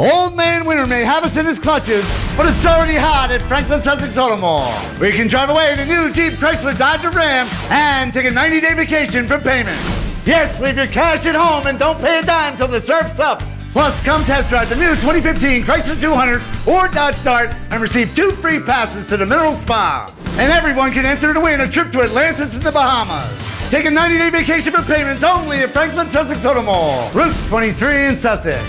Old Man Winter may have us in his clutches, but it's already hot at Franklin Sussex Auto Mall, where you can drive away in a new Jeep, Chrysler, Dodge, or Ram and take a 90-day vacation from payments. Yes, leave your cash at home and don't pay a dime till the surf's up. Plus, come test drive the new 2015 Chrysler 200 or Dodge Dart and receive 2 free passes to the Mineral Spa. And everyone can enter to win a trip to Atlantis in the Bahamas. Take a 90-day vacation for payments only at Franklin Sussex Auto Mall, Route 23 in Sussex.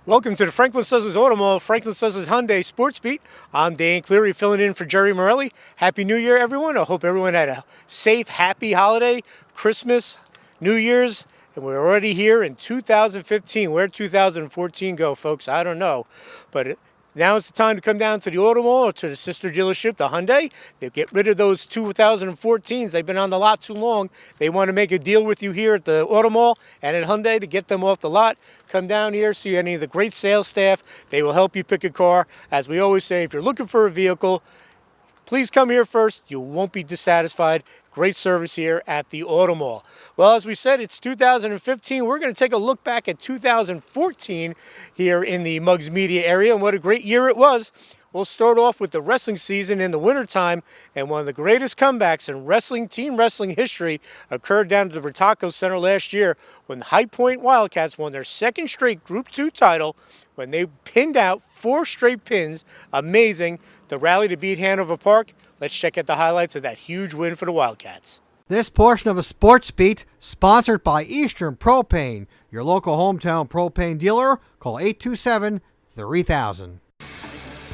Welcome to the Franklin Sussex Auto Mall, Franklin Sussex Hyundai Sports Beat. I'm Dan Cleary filling in for Jerry Morelli. Happy New Year, everyone. I hope everyone had a safe, happy holiday, Christmas, New Year's, and we're already here in 2015. Where'd 2014 go, folks? I don't know. But now is the time to come down to the Auto Mall or to the sister dealership, the Hyundai. They get rid of those 2014s. They've been on the lot too long. They want to make a deal with you here at the Auto Mall and at Hyundai to get them off the lot. Come down here, see any of the great sales staff. They will help you pick a car. As we always say, if you're looking for a vehicle, please come here first. You won't be dissatisfied. Great service here at the Auto Mall. Well, as we said, it's 2015. We're going to take a look back at 2014 here in the Muggs Media area and what a great year it was. We'll start off with the wrestling season in the wintertime, and one of the greatest comebacks in team wrestling history occurred down at the Bertocco Center last year when the High Point Wildcats won their second straight Group 2 title when they pinned out 4 straight pins. Amazing. The rally to beat Hanover Park. Let's check out the highlights of that huge win for the Wildcats. This portion of a Sports Beat sponsored by Eastern Propane, your local hometown propane dealer. Call 827-3000.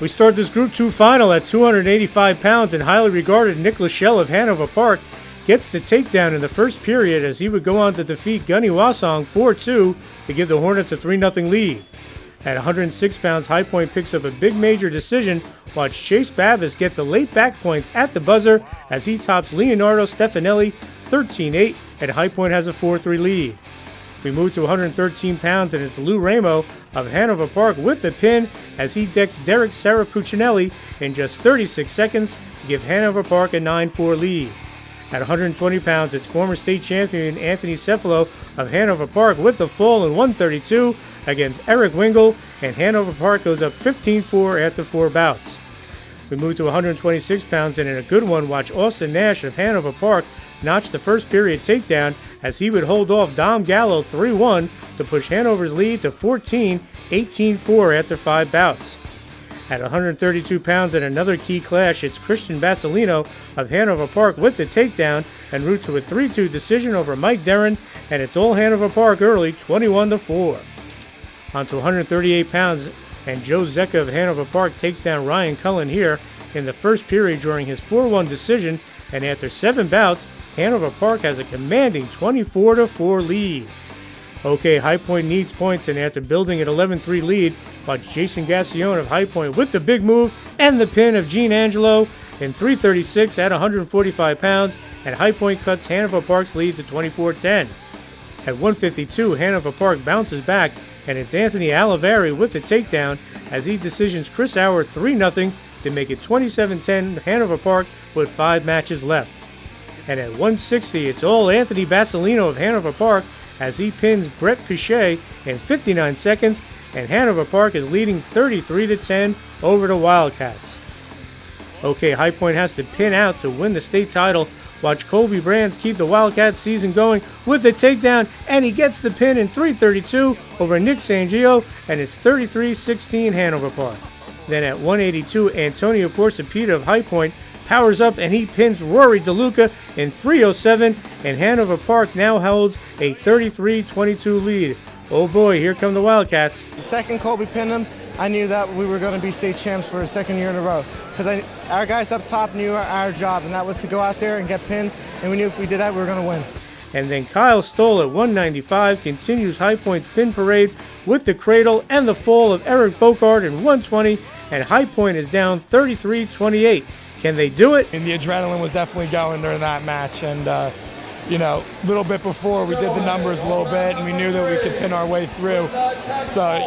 We start this Group 2 final at 285 pounds, and highly regarded Nick Lachelle of Hanover Park gets the takedown in the first period as he would go on to defeat Gunny Wasong 4-2 to give the Hornets a 3-0 lead. At 106 pounds, High Point picks up a big major decision. Watch Chase Babbis get the late back points at the buzzer as he tops Leonardo Stefanelli 13-8, and High Point has a 4-3 lead. We move to 113 pounds, and it's Lou Ramo of Hanover Park with the pin as he decks Derek Sarapuccinelli in just 36 seconds to give Hanover Park a 9-4 lead. At 120 pounds, it's former state champion Anthony Cefalo of Hanover Park with the fall in 132 against Eric Wingle, and Hanover Park goes up 15-4 after 4 bouts. We move to 126 pounds, and in a good one, watch Austin Nash of Hanover Park notch the first period takedown as he would hold off Dom Gallo 3-1 to push Hanover's lead to 14, 18-4 after 5 bouts. At 132 pounds in another key clash, it's Christian Basilino of Hanover Park with the takedown en route to a 3-2 decision over Mike Derrin, and it's all Hanover Park early, 21-4. On to 138 pounds, and Joe Zecca of Hanover Park takes down Ryan Cullen here in the first period during his 4-1 decision, and after 7 bouts, Hanover Park has a commanding 24-4 lead. Okay, High Point needs points, and after building an 11-3 lead, watch Jason Gassione of High Point with the big move and the pin of Gene Angelo in 3:36 at 145 pounds, and High Point cuts Hanover Park's lead to 24-10. At 152, Hanover Park bounces back, and it's Anthony Alivari with the takedown as he decisions Chris Howard 3-0 to make it 27-10 Hanover Park with 5 matches left. And at 160, it's all Anthony Basilino of Hanover Park as he pins Brett Pichet in 59 seconds, and Hanover Park is leading 33-10 over the Wildcats. Okay, High Point has to pin out to win the state title. Watch Colby Brands keep the Wildcats season going with the takedown, and he gets the pin in 3:32 over Nick Sangio, and it's 33-16 Hanover Park. Then at 182, Antonio Porcepita of High Point powers up and he pins Rory DeLuca in 3:07, and Hanover Park now holds a 33-22 lead. Oh boy, here come the Wildcats. The second Colby pinned him, I knew that we were going to be state champs for a second year in a row. Because our guys up top knew our job, and that was to go out there and get pins, and we knew if we did that, we were going to win. And then Kyle Stoll at 195 continues High Point's pin parade with the cradle and the fall of Eric Bokard in 120, and High Point is down 33-28. Can they do it? And the adrenaline was definitely going during that match, and a little bit before we did the numbers a little bit, and we knew that we could pin our way through. So,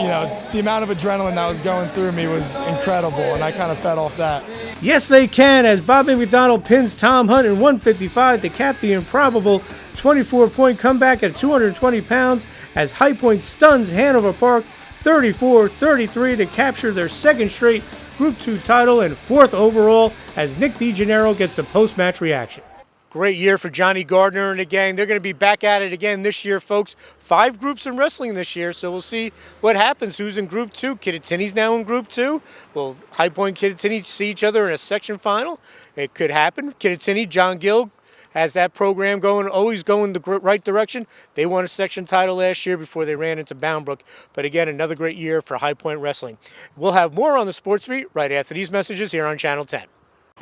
the amount of adrenaline that was going through me was incredible, and I kind of fed off that. Yes, they can, as Bobby McDonald pins Tom Hunt in 155 to cap the improbable 24-point comeback at 220 pounds, as High Point stuns Hanover Park 34-33 to capture their second straight Group 2 title and fourth overall, as Nick DeGennaro gets the post-match reaction. Great year for Johnny Gardner and the gang. They're going to be back at it again this year, folks. 5 groups in wrestling this year, so we'll see what happens. Who's in Group 2? Kittatinny's now in Group 2. Will High Point and Kittatinny see each other in a section final? It could happen. Kittatinny, John Gill has that program going, always going the right direction. They won a section title last year before they ran into Bound Brook. But again, another great year for High Point Wrestling. We'll have more on the Sports Beat right after these messages here on Channel 10.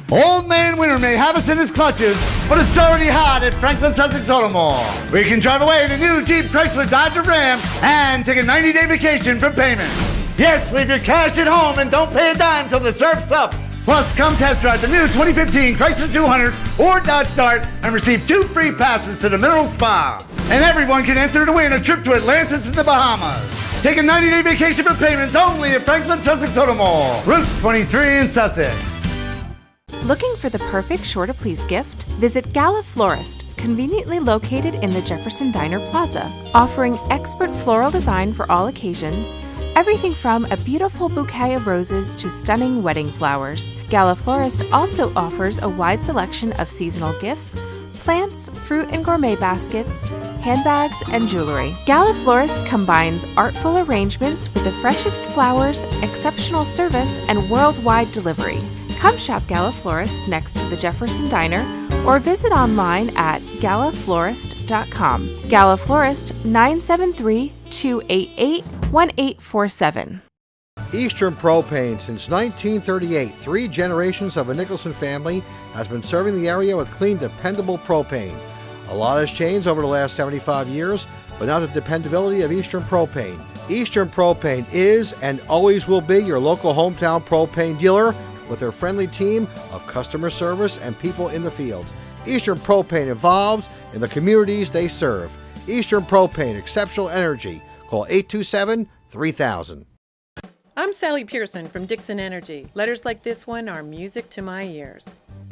Old Man Winter may have us in his clutches, but it's already hot at Franklin Sussex Automall, where you can drive away in a new Jeep Chrysler Dodge Ram and take a 90-day vacation for payments. Yes, leave your cash at home and don't pay a dime till the surf's up. Plus, come test drive the new 2015 Chrysler 200 or Dodge Dart and receive 2 free passes to the Mineral Spa. And everyone can enter to win a trip to Atlantis in the Bahamas. Take a 90-day vacation for payments only at Franklin Sussex Automall, Route 23 in Sussex. Looking for the perfect Sure to Please gift? Visit Gala Florist, conveniently located in the Jefferson Diner Plaza, offering expert floral design for all occasions. Everything from a beautiful bouquet of roses to stunning wedding flowers. Gala Florist also offers a wide selection of seasonal gifts, plants, fruit and gourmet baskets, handbags, and jewelry. Gala Florist combines artful arrangements with the freshest flowers, exceptional service, and worldwide delivery. Come shop Gala Florist next to the Jefferson Diner or visit online at galaflorist.com. Gala Florist, 973-288-1847. Eastern Propane. Since 1938, 3 generations of a Nicholson family has been serving the area with clean, dependable propane. A lot has changed over the last 75 years, but not the dependability of Eastern Propane. Eastern Propane is and always will be your local hometown propane dealer with their friendly team of customer service and people in the field. Eastern Propane involved in the communities they serve. Eastern Propane, exceptional energy. Call 827-3000. I'm Sally Pearson from Dixon Energy. Letters like this one are music to my ears.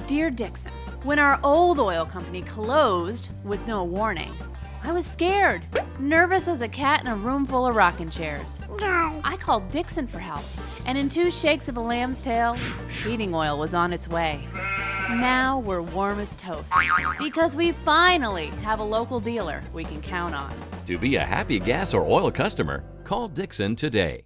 Dear Dixon, when our old oil company closed with no warning, I was scared, nervous as a cat in a room full of rocking chairs. I called Dixon for help, and in 2 shakes of a lamb's tail, heating oil was on its way. Now we're warm as toast, because we finally have a local dealer we can count on. To be a happy gas or oil customer, call Dixon today.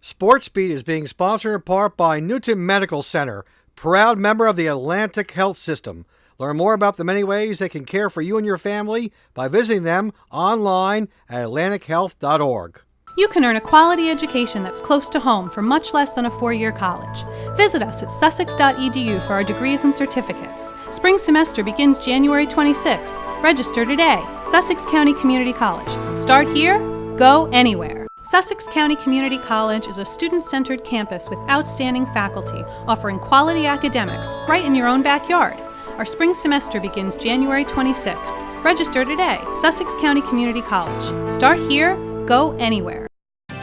Sports Beat is being sponsored in part by Newton Medical Center, proud member of the Atlantic Health System. Learn more about the many ways they can care for you and your family by visiting them online at atlantichealth.org. You can earn a quality education that's close to home for much less than a 4-year college. Visit us at sussex.edu for our degrees and certificates. Spring semester begins January 26th. Register today. Sussex County Community College. Start here, go anywhere. Sussex County Community College is a student-centered campus with outstanding faculty, offering quality academics right in your own backyard. Our spring semester begins January 26th. Register today. Sussex County Community College. Start here, go anywhere.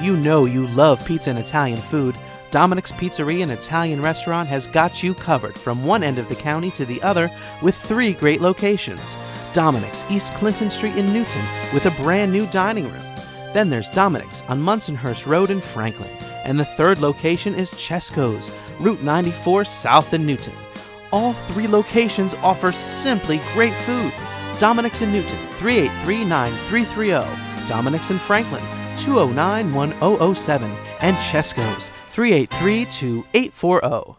You know you love pizza and Italian food. Dominic's Pizzeria and Italian Restaurant has got you covered from one end of the county to the other with 3 great locations. Dominic's, East Clinton Street in Newton, with a brand new dining room. Then there's Dominic's on Munsonhurst Road in Franklin. And the 3rd location is Chesco's, Route 94 south in Newton. All 3 locations offer simply great food. Dominic's in Newton, 383-9330. Dominic's in Franklin, 209-1007. And Chesco's, 383-2840.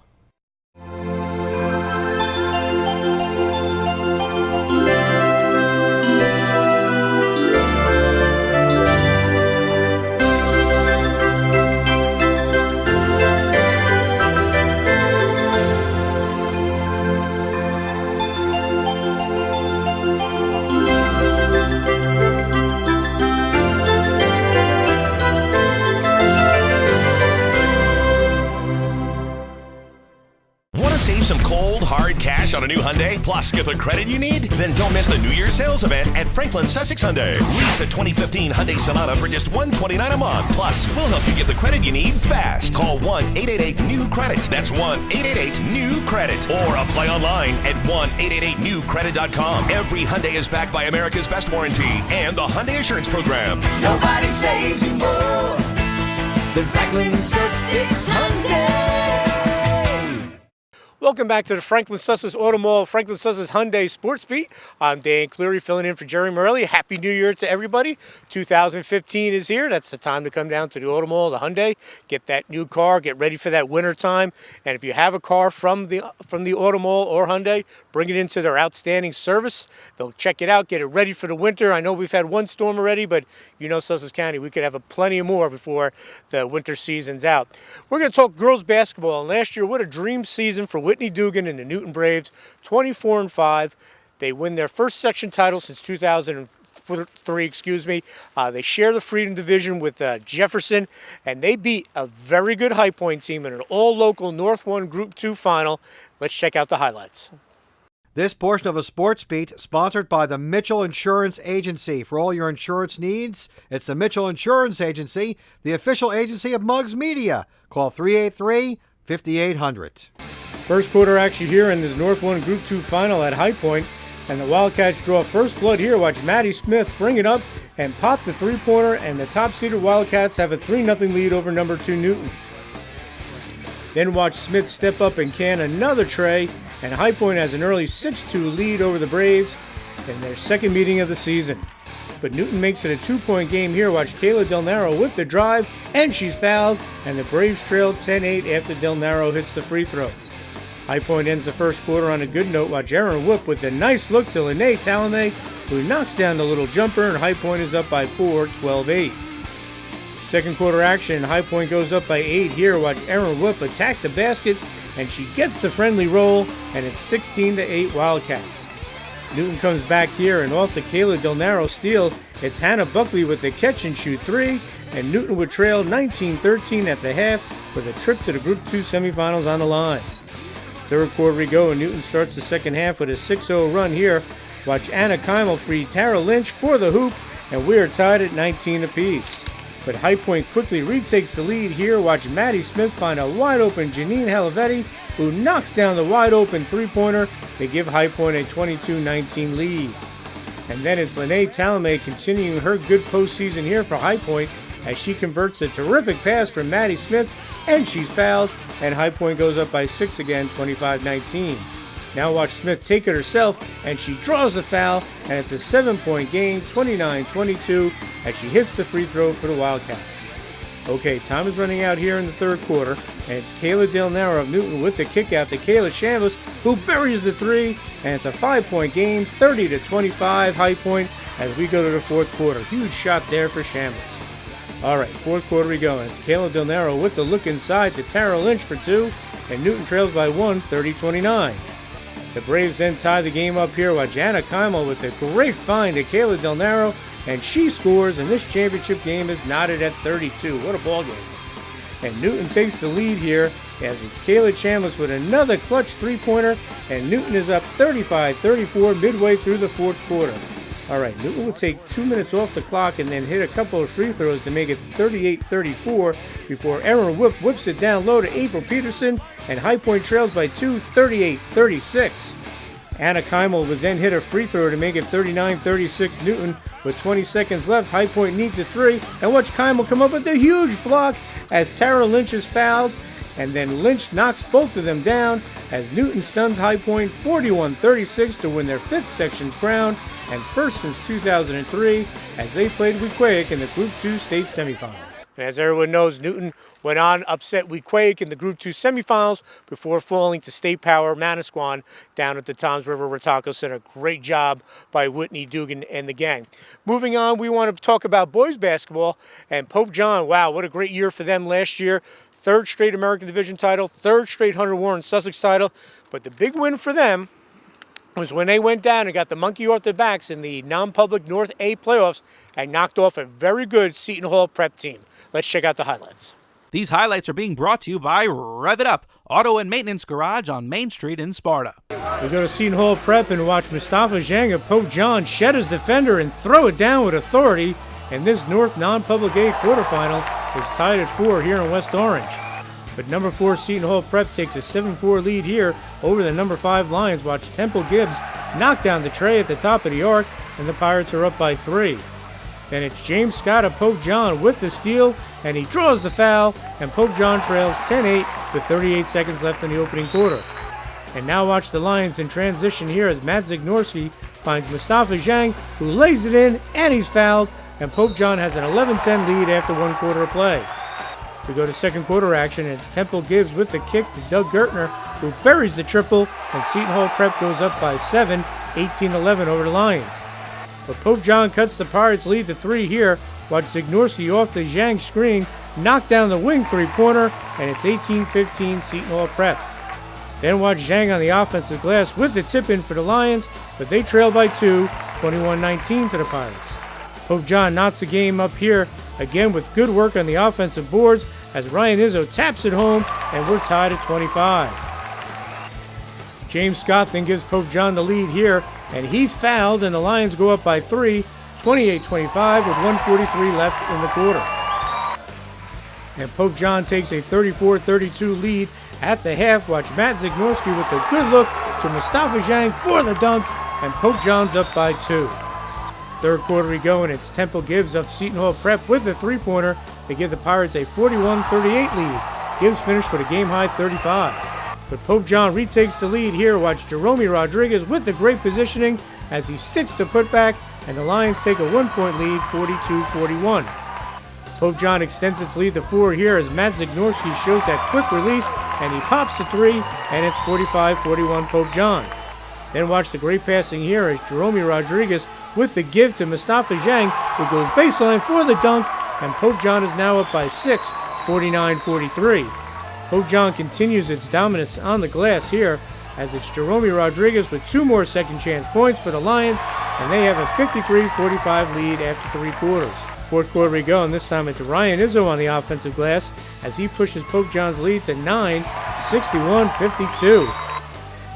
cash on a new Hyundai, plus get the credit you need? Then don't miss the New Year's sales event at Franklin Sussex Hyundai. Lease a 2015 Hyundai Sonata for just $129 a month. Plus, we'll help you get the credit you need fast. Call 1-888-NEW-CREDIT. That's 1-888-NEW-CREDIT. Or apply online at 1-888-NEW-CREDIT.com. Every Hyundai is backed by America's Best Warranty and the Hyundai Assurance Program. Nobody saves you more than Franklin Sussex Hyundai. Welcome back to the Franklin Sussex Auto Mall, Franklin Sussex Hyundai Sports Beat. I'm Dan Cleary filling in for Jerry Morelli. Happy New Year to everybody. 2015 is here. That's the time to come down to the Auto Mall, the Hyundai, get that new car, get ready for that winter time. And if you have a car from the Auto Mall or Hyundai, bring it into their outstanding service. They'll check it out, get it ready for the winter. I know we've had one storm already, but you know Sussex County, we could have plenty more before the winter season's out. We're going to talk girls basketball. And last year, what a dream season for Whitney Dugan and the Newton Braves, 24-5. They win their first section title since 2003, They share the Freedom Division with Jefferson, and they beat a very good High Point team in an all-local North 1 Group 2 final. Let's check out the highlights. This portion of a sports beat sponsored by the Mitchell Insurance Agency. For all your insurance needs, it's the Mitchell Insurance Agency, the official agency of Muggs Media. Call 383-5800. First quarter action here in this North 1 Group 2 final at High Point, and the Wildcats draw first blood here. Watch Maddie Smith bring it up and pop the three-pointer, and the top-seeded Wildcats have a 3-0 lead over number 2 Newton. Then watch Smith step up and can another tray, and High Point has an early 6-2 lead over the Braves in their second meeting of the season. But Newton makes it a 2-point game here. Watch Kayla Del Naro with the drive, and she's fouled, and the Braves trail 10-8 after Del Naro hits the free throw. High Point ends the first quarter on a good note. Watch Aaron Whoop with a nice look to Lene Talame, who knocks down the little jumper, and High Point is up by 4, 12-8. Second quarter action, High Point goes up by 8 here. Watch Aaron Whoop attack the basket, and she gets the friendly roll, and it's 16-8 Wildcats. Newton comes back here, and off the Kayla Del Naro steal, it's Hannah Buckley with the catch-and-shoot three, and Newton would trail 19-13 at the half with a trip to the Group 2 semifinals on the line. Third quarter we go, and Newton starts the second half with a 6-0 run here. Watch Anna Keimel free Tara Lynch for the hoop, and we are tied at 19 apiece. But High Point quickly retakes the lead here. Watch Maddie Smith find a wide-open Janine Helivetti, who knocks down the wide-open three-pointer to give High Point a 22-19 lead. And then it's Lene Talame continuing her good postseason here for High Point as she converts a terrific pass from Maddie Smith, and she's fouled, and High Point goes up by 6 again, 25-19. Now watch Smith take it herself, and she draws the foul, and it's a 7-point game, 29-22, as she hits the free throw for the Wildcats. Okay, time is running out here in the third quarter, and it's Kayla Del Naro of Newton with the kick out to Kayla Shambles, who buries the three, and it's a 5-point game, 30-25 High Point, as we go to the fourth quarter. Huge shot there for Shambles. All right, fourth quarter we go, and it's Kayla Del Naro with the look inside to Tara Lynch for two, and Newton trails by 1, 30-29. The Braves then tie the game up here. Watch Anna Keimel with a great find to Kayla Del Naro, and she scores, and this championship game is knotted at 32. What a ball game. And Newton takes the lead here as it's Kayla Chambliss with another clutch three-pointer, and Newton is up 35-34 midway through the fourth quarter. All right, Newton will take 2 minutes off the clock and then hit a couple of free throws to make it 38-34 before Aaron Whoop whips it down low to April Peterson, and High Point trails by 2, 38-36. Anna Keimel would then hit a free throw to make it 39-36 Newton. With 20 seconds left, High Point needs a three, and watch Keimel come up with a huge block as Tara Lynch is fouled, and then Lynch knocks both of them down as Newton stuns High Point 41-36 to win their fifth section crown and first since 2003 as they played Wequahic in the Group 2 state semifinals. And as everyone knows, Newton went on, upset Wequahic in the Group 2 semifinals before falling to State Power Manasquan down at the Toms River Retaco Center. Great job by Whitney Dugan and the gang. Moving on, we want to talk about boys basketball and Pope John. Wow, what a great year for them last year. Third straight American Division title, third straight Hunter Warren Sussex title. But the big win for them was when they went down and got the monkey off their backs in the non-public North A playoffs and knocked off a very good Seton Hall prep team. Let's check out the highlights. These highlights are being brought to you by Rev It Up, Auto and Maintenance Garage on Main Street in Sparta. We go to Seton Hall Prep and watch Mustafa Zhang of Pope John shed his defender and throw it down with authority. And this North non-Public A quarterfinal is tied at 4 here in West Orange. But number 4 Seton Hall Prep takes a 7-4 lead here over the number 5 Lions. Watch Temple Gibbs knock down the tray at the top of the arc, and the Pirates are up by 3. Then it's James Scott of Pope John with the steal, and he draws the foul, and Pope John trails 10-8 with 38 seconds left in the opening quarter. And now watch the Lions in transition here as Matt Zignorski finds Mustafa Zhang, who lays it in, and he's fouled, and Pope John has an 11-10 lead after 1 quarter of play. We go to second quarter action, and it's Temple Gibbs with the kick to Doug Gertner, who buries the triple, and Seton Hall Prep goes up by 7, 18-11 over the Lions. But Pope John cuts the Pirates' lead to 3 here. Watch Zignorski off the Zhang screen, knock down the wing 3-pointer, and it's 18-15 Seton Hall Prep. Then watch Zhang on the offensive glass with the tip-in for the Lions, but they trail by 2, 21-19 to the Pirates. Pope John knots the game up here, again with good work on the offensive boards, as Ryan Izzo taps it home, and we're tied at 25. James Scott then gives Pope John the lead here, and he's fouled, and the Lions go up by 3, 28-25 with 1:43 left in the quarter. And Pope John takes a 34-32 lead at the half. Watch Matt Zignorski with a good look to Mustafa Zhang for the dunk, and Pope John's up by 2. Third quarter we go, and it's Temple Gibbs of Seton Hall Prep with the 3-pointer to give the Pirates a 41-38 lead. Gibbs finished with a game-high 35. But Pope John retakes the lead here. Watch Jerome Rodriguez with the great positioning as he sticks to putback, and the Lions take a 1-point lead, 42-41. Pope John extends its lead to 4 here as Matt Zignorski shows that quick release, and he pops the 3, and it's 45-41 Pope John. Then watch the great passing here as Jerome Rodriguez with the give to Mustafa Zhang, who goes baseline for the dunk, and Pope John is now up by 6, 49-43. Pope John continues its dominance on the glass here as it's Jerome Rodriguez with 2 more second chance points for the Lions, and they have a 53-45 lead after 3 quarters. Fourth quarter we go, and this time it's Ryan Izzo on the offensive glass as he pushes Pope John's lead to 9, 61-52.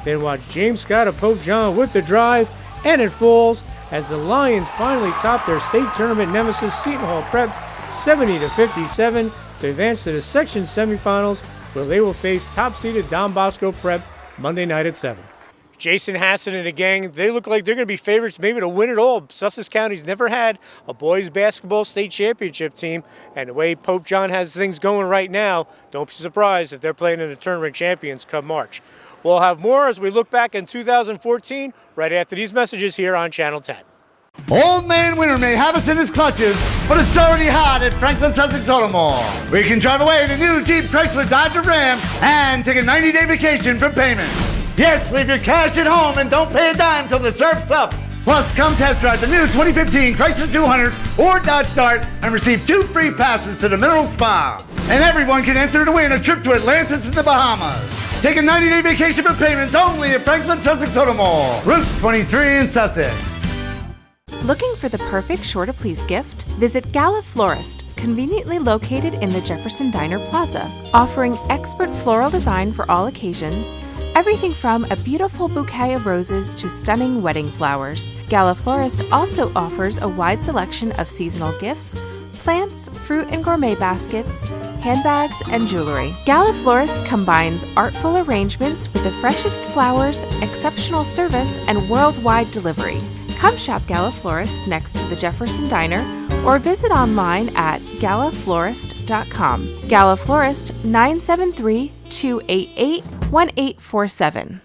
Then watch James Scott of Pope John with the drive, and it falls as the Lions finally top their state tournament nemesis Seton Hall Prep 70-57 to advance to the section semifinals, where they will face top-seeded Don Bosco Prep Monday night at 7. Jason Hassan and the gang, they look like they're going to be favorites maybe to win it all. Sussex County's never had a boys basketball state championship team, and the way Pope John has things going right now, don't be surprised if they're playing in the tournament champions come March. We'll have more as we look back in 2014 right after these messages here on Channel 10. Old Man Winter may have us in his clutches, but it's already hot at Franklin Sussex Auto Mall. We can drive away in a new Jeep Chrysler Dodge Ram and take a 90-day vacation for payments. Yes, leave your cash at home and don't pay a dime till the surf's up. Plus, come test drive the new 2015 Chrysler 200 or Dodge Dart and receive 2 free passes to the Mineral Spa. And everyone can enter to win a trip to Atlantis in the Bahamas. Take a 90-day vacation for payments only at Franklin Sussex Auto Mall, Route 23 in Sussex. Looking for the perfect Sure to Please gift? Visit Gala Florist, conveniently located in the Jefferson Diner Plaza, offering expert floral design for all occasions. Everything from a beautiful bouquet of roses to stunning wedding flowers. Gala Florist also offers a wide selection of seasonal gifts, plants, fruit and gourmet baskets, handbags, and jewelry. Gala Florist combines artful arrangements with the freshest flowers, exceptional service, and worldwide delivery. Come shop Gala Florist next to the Jefferson Diner or visit online at galaflorist.com. Gala Florist 973-288-1847.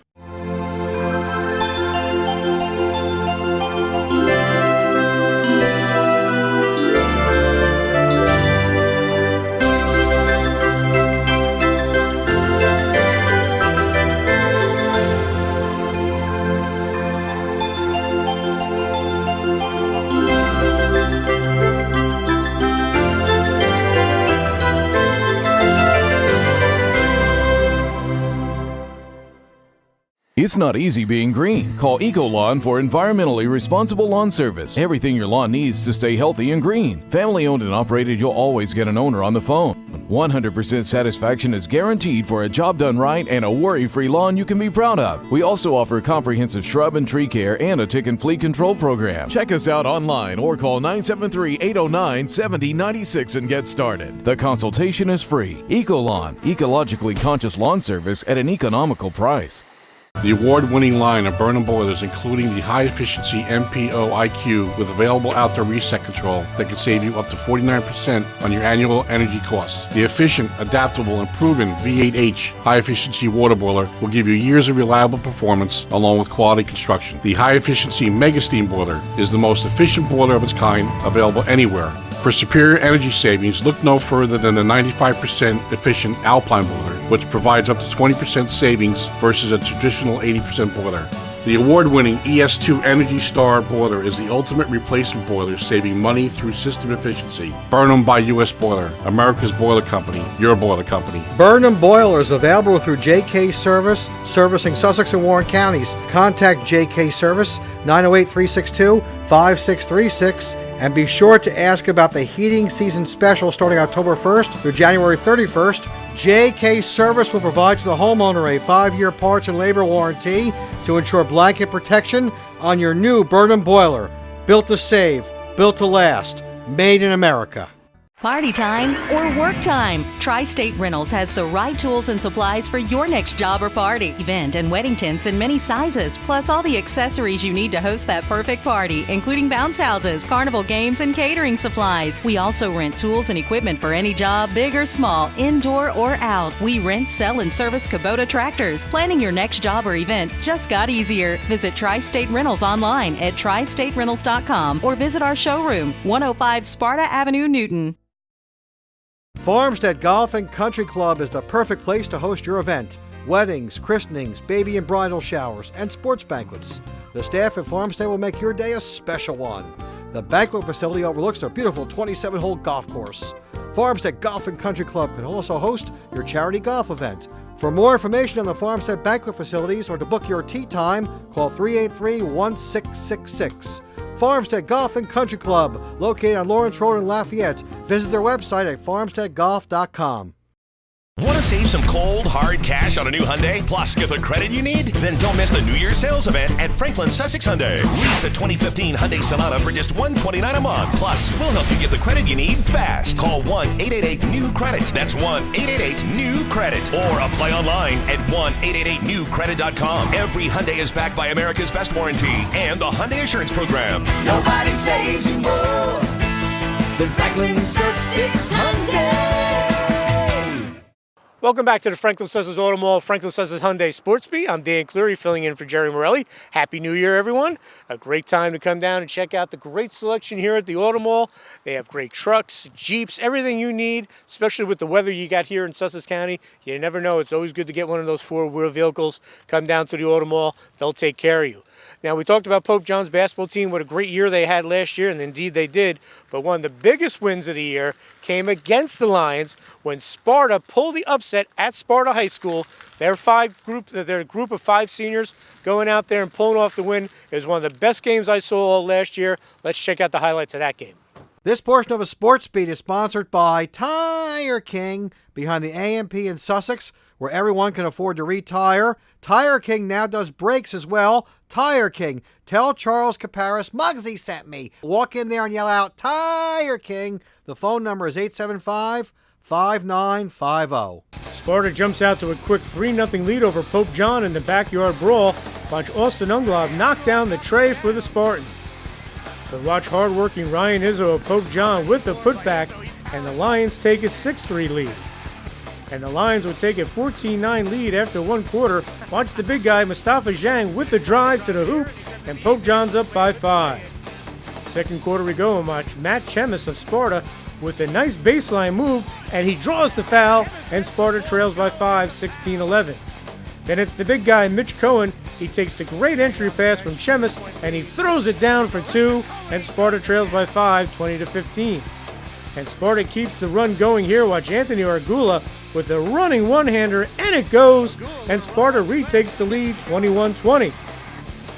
It's not easy being green. Call Ecolawn for environmentally responsible lawn service. Everything your lawn needs to stay healthy and green. Family owned and operated, you'll always get an owner on the phone. 100% satisfaction is guaranteed for a job done right and a worry-free lawn you can be proud of. We also offer comprehensive shrub and tree care and a tick and flea control program. Check us out online or call 973-809-7096 and get started. The consultation is free. Ecolawn, ecologically conscious lawn service at an economical price. The award-winning line of Burnham boilers, including the high-efficiency MPO IQ with available outdoor reset control that can save you up to 49% on your annual energy costs. The efficient, adaptable, and proven V8H high-efficiency water boiler will give you years of reliable performance along with quality construction. The high-efficiency Mega Steam boiler is the most efficient boiler of its kind available anywhere. For superior energy savings, look no further than the 95% efficient Alpine boiler, which provides up to 20% savings versus a traditional 80% boiler. The award-winning ES2 Energy Star boiler is the ultimate replacement boiler, saving money through system efficiency. Burnham by U.S. Boiler, America's boiler company, your boiler company. Burnham Boilers available through JK Service, servicing Sussex and Warren counties. Contact JK Service 908-362-5636 and be sure to ask about the heating season special starting October 1st through January 31st. JK Service will provide to the homeowner a 5-year parts and labor warranty to ensure blanket protection on your new Burnham boiler. Built to save, built to last, made in America. Party time or work time? Tri-State Rentals has the right tools and supplies for your next job or party, event, and wedding tents in many sizes, plus all the accessories you need to host that perfect party, including bounce houses, carnival games, and catering supplies. We also rent tools and equipment for any job, big or small, indoor or out. We rent, sell, and service Kubota tractors. Planning your next job or event just got easier. Visit Tri-State Rentals online at tristaterentals.com or visit our showroom, 105 Sparta Avenue, Newton. Farmstead Golf and Country Club is the perfect place to host your event. Weddings, christenings, baby and bridal showers, and sports banquets. The staff at Farmstead will make your day a special one. The banquet facility overlooks their beautiful 27-hole golf course. Farmstead Golf and Country Club can also host your charity golf event. For more information on the Farmstead banquet facilities or to book your tee time, call 383-1666. Farmstead Golf and Country Club, located on Lawrence Road in Lafayette. Visit their website at farmsteadgolf.com. Want to save some cold, hard cash on a new Hyundai, plus get the credit you need? Then don't miss the New Year's sales event at Franklin Sussex Hyundai. Lease a 2015 Hyundai Sonata for just $129 a month. Plus, we'll help you get the credit you need fast. Call 1-888-NEW-CREDIT. That's 1-888-NEW-CREDIT. Or apply online at 1-888-NEW-CREDIT.com. Every Hyundai is backed by America's Best Warranty and the Hyundai Assurance Program. Nobody saves you more than Franklin Sussex Hyundai. Welcome back to the Franklin Sussex Auto Mall, Franklin Sussex Hyundai Sportsby. I'm Dan Cleary filling in for Jerry Morelli. Happy New Year, everyone. A great time to come down and check out the great selection here at the Auto Mall. They have great trucks, Jeeps, everything you need, especially with the weather you got here in Sussex County. You never know. It's always good to get one of those four-wheel vehicles. Come down to the Auto Mall. They'll take care of you. Now, we talked about Pope John's basketball team, what a great year they had last year, and indeed they did. But one of the biggest wins of the year came against the Lions when Sparta pulled the upset at Sparta High School. Their group of 5 seniors going out there and pulling off the win. It was one of the best games I saw last year. Let's check out the highlights of that game. This portion of a Sports Beat is sponsored by Tire King, behind the A&P in Sussex, where everyone can afford to retire. Tire King now does brakes as well. Tire King. Tell Charles Caparis Muggsy sent me. Walk in there and yell out, Tire King. The phone number is 875-5950. Sparta jumps out to a quick 3-0 lead over Pope John in the backyard brawl. Watch Austin Unglov knock down the tray for the Spartans. But watch hardworking Ryan Izzo of Pope John with the putback, and the Lions take a 6-3 lead. And the Lions will take a 14-9 lead after one quarter. Watch the big guy, Mustafa Zhang, with the drive to the hoop, and Pope John's up by 5. Second quarter we go, and watch Matt Chemis of Sparta with a nice baseline move, and he draws the foul, and Sparta trails by 5, 16-11. Then it's the big guy, Mitch Cohen. He takes the great entry pass from Chemis, and he throws it down for 2, and Sparta trails by 5, 20-15. and Sparta keeps the run going here. Watch Anthony Argula with the running one-hander, and it goes, and Sparta retakes the lead 21-20.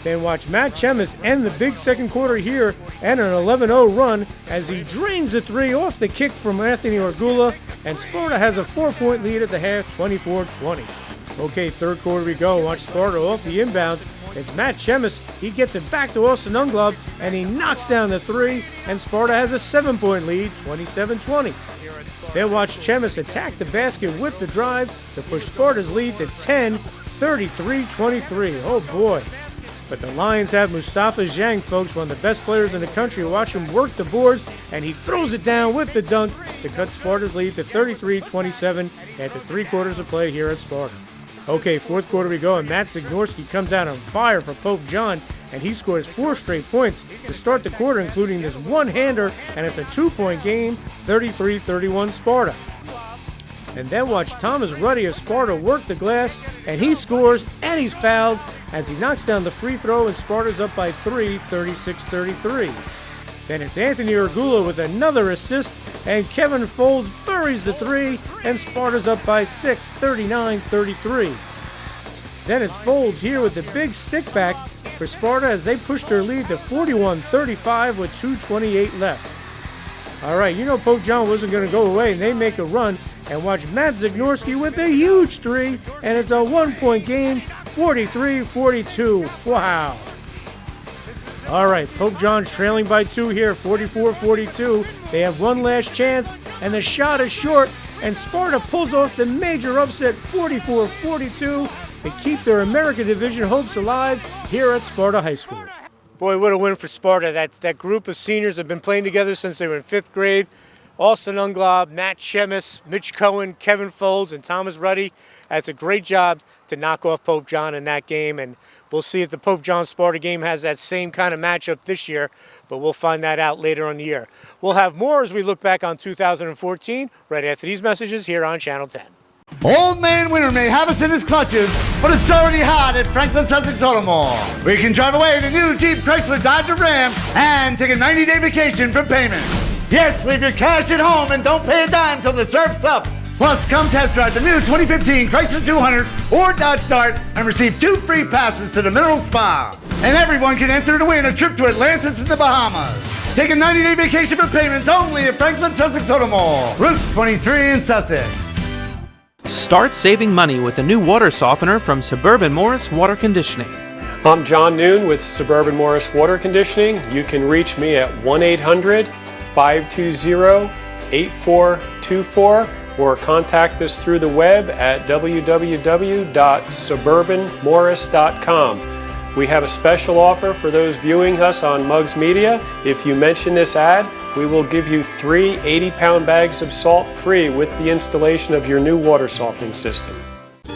Then watch Matt Chemis end the big second quarter here and an 11-0 run as he drains the three off the kick from Anthony Argula, and Sparta has a 4-point lead at the half, 24-20. Okay, third quarter we go. Watch Sparta off the inbounds. It's Matt Chemis. He gets it back to Austin Unglob, and he knocks down the three, and Sparta has a 7-point lead, 27-20. Then watch Chemis attack the basket with the drive to push Sparta's lead to 10, 33-23. Oh boy. But the Lions have Mustafa Zhang, folks, one of the best players in the country. Watch him work the boards, and he throws it down with the dunk to cut Sparta's lead to 33-27 after 3 quarters of play here at Sparta. Okay, fourth quarter we go, and Matt Zagnorski comes out on fire for Pope John, and he scores 4 straight points to start the quarter, including this one-hander, and it's a 2-point game, 33-31 Sparta. And then watch Thomas Ruddy of Sparta work the glass, and he scores, and he's fouled as he knocks down the free throw, and Sparta's up by 3, 36-33. Then it's Anthony Argula with another assist, and Kevin Folds buries the 3, and Sparta's up by 6, 39-33. Then it's Folds here with the big stick back for Sparta as they push their lead to 41-35 with 2:28 left. All right, you know Pope John wasn't going to go away, and they make a run. And watch Matt Zagnorski with a huge 3, and it's a 1-point game, 43-42. Wow. All right, Pope John trailing by 2 here, 44-42. They have one last chance, and the shot is short, and Sparta pulls off the major upset, 44-42, to keep their American Division hopes alive here at Sparta High School. Boy, what a win for Sparta. That group of seniors have been playing together since they were in 5th grade. Austin Unglob, Matt Chemis, Mitch Cohen, Kevin Folds, and Thomas Ruddy. That's a great job to knock off Pope John in that game, and we'll see if the Pope John Sparta game has that same kind of matchup this year, but we'll find that out later in the year. We'll have more as we look back on 2014 right after these messages here on Channel 10. Old Man Winter may have us in his clutches, but it's already hot at Franklin Sussex Auto Mall. We can drive away in a new Jeep Chrysler Dodge Ram and take a 90-day vacation for payments. Yes, leave your cash at home and don't pay a dime till the surf's up. Plus, come test drive the new 2015 Chrysler 200 or Dodge Dart and receive 2 free passes to the Mineral Spa. And everyone can enter to win a trip to Atlantis in the Bahamas. Take a 90-day vacation for payments only at Franklin Sussex Auto Mall, Route 23 in Sussex. Start saving money with the new water softener from Suburban Morris Water Conditioning. I'm John Noon with Suburban Morris Water Conditioning. You can reach me at 1-800-520-8424 or contact us through the web at www.suburbanmorris.com. We have a special offer for those viewing us on Muggs Media. If you mention this ad, we will give you 3 80-pound bags of salt free with the installation of your new water softening system.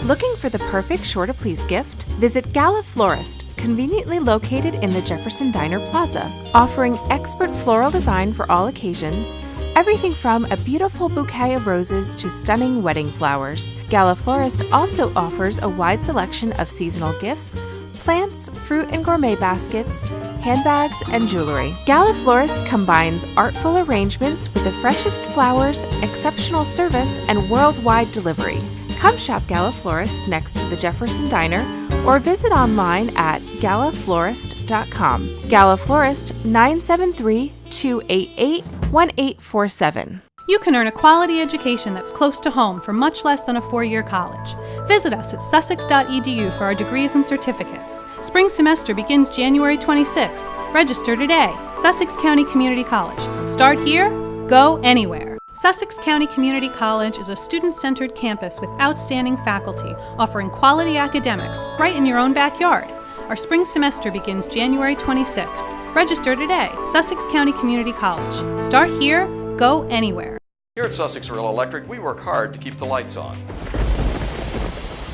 Looking for the perfect Sure to Please gift? Visit Gala Florist, conveniently located in the Jefferson Diner Plaza, offering expert floral design for all occasions. Everything from a beautiful bouquet of roses to stunning wedding flowers. Gala Florist also offers a wide selection of seasonal gifts, plants, fruit and gourmet baskets, handbags, and jewelry. Gala Florist combines artful arrangements with the freshest flowers, exceptional service, and worldwide delivery. Come shop Gala Florist next to the Jefferson Diner or visit online at galaflorist.com. Gala Florist, 973-288-1847. You can earn a quality education that's close to home for much less than a 4-year college. Visit us at sussex.edu for our degrees and certificates. Spring semester begins January 26th. Register today. Sussex County Community College. Start here, go anywhere. Sussex County Community College is a student-centered campus with outstanding faculty, offering quality academics right in your own backyard. Our spring semester begins January 26th. Register today. Sussex County Community College. Start here, go anywhere. Here at Sussex Rural Electric, we work hard to keep the lights on.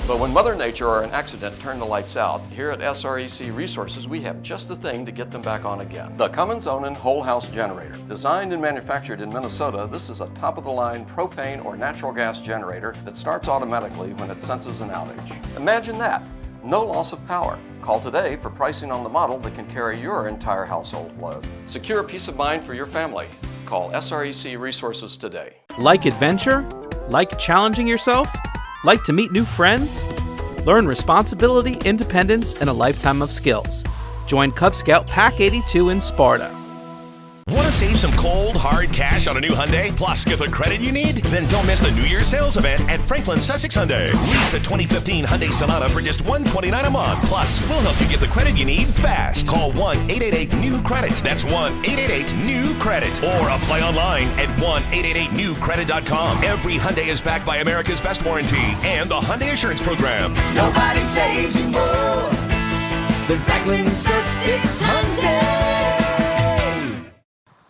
But when Mother Nature or an accident turn the lights out, here at SREC Resources, we have just the thing to get them back on again. The Cummins Onan Whole House Generator. Designed and manufactured in Minnesota, this is a top-of-the-line propane or natural gas generator that starts automatically when it senses an outage. Imagine that. No loss of power. Call today for pricing on the model that can carry your entire household load. Secure peace of mind for your family. Call SREC Resources today. Like adventure? Like challenging yourself? Like to meet new friends? Learn responsibility, independence, and a lifetime of skills. Join Cub Scout Pack 82 in Sparta. Want to save some cold, hard cash on a new Hyundai, plus get the credit you need? Then don't miss the New Year's sales event at Franklin Sussex Hyundai. Lease a 2015 Hyundai Sonata for just $129 a month. Plus, we'll help you get the credit you need fast. Call 1-888-NEW-CREDIT. That's 1-888-NEW-CREDIT. Or apply online at 1-888-NEW-CREDIT.com. Every Hyundai is backed by America's Best Warranty and the Hyundai Assurance Program. Nobody saves you more than Franklin Sussex Hyundai.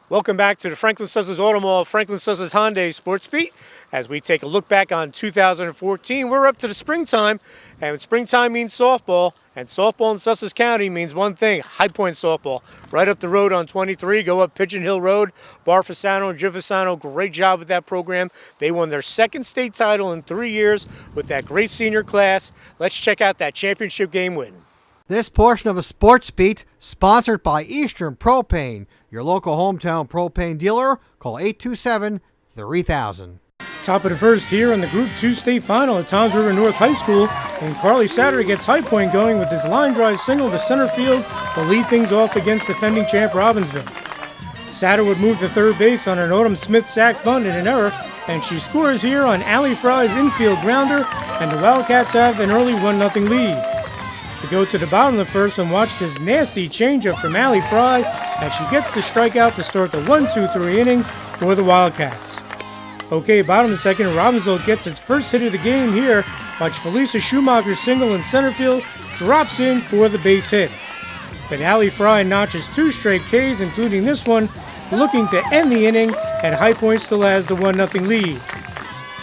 Welcome back to the Franklin Sussex Auto Mall, Franklin Sussex Hyundai Sports Beat. As we take a look back on 2014, we're up to the springtime, and springtime means softball, and softball in Sussex County means one thing, High Point softball. Right up the road on 23, go up Pigeon Hill Road, Bar Fasano and Jim Fasano, great job with that program. They won their second state title in 3 years with that great senior class. Let's check out that championship game win. This portion of a Sports Beat sponsored by Eastern Propane, your local hometown propane dealer. Call 827-3000. Top of the first here in the Group 2 state final at Toms River North High School, and Carly Satter gets High Point going with this line drive single to center field to lead things off against defending champ Robbinsville. Satter would move to third base on an Autumn Smith sac bunt and an error, and she scores here on Allie Fry's infield grounder, and the Wildcats have an early 1-0 lead. We go to the bottom of the first and watch this nasty changeup from Allie Fry as she gets the strikeout to start the 1-2-3 inning for the Wildcats. Okay, bottom of the second, Robbinsville gets its first hit of the game here. Watch Felicia Schumacher's single in center field, drops in for the base hit. Then Allie Fry notches 2 straight Ks, including this one, looking to end the inning, and High Point still has the 1-0 lead.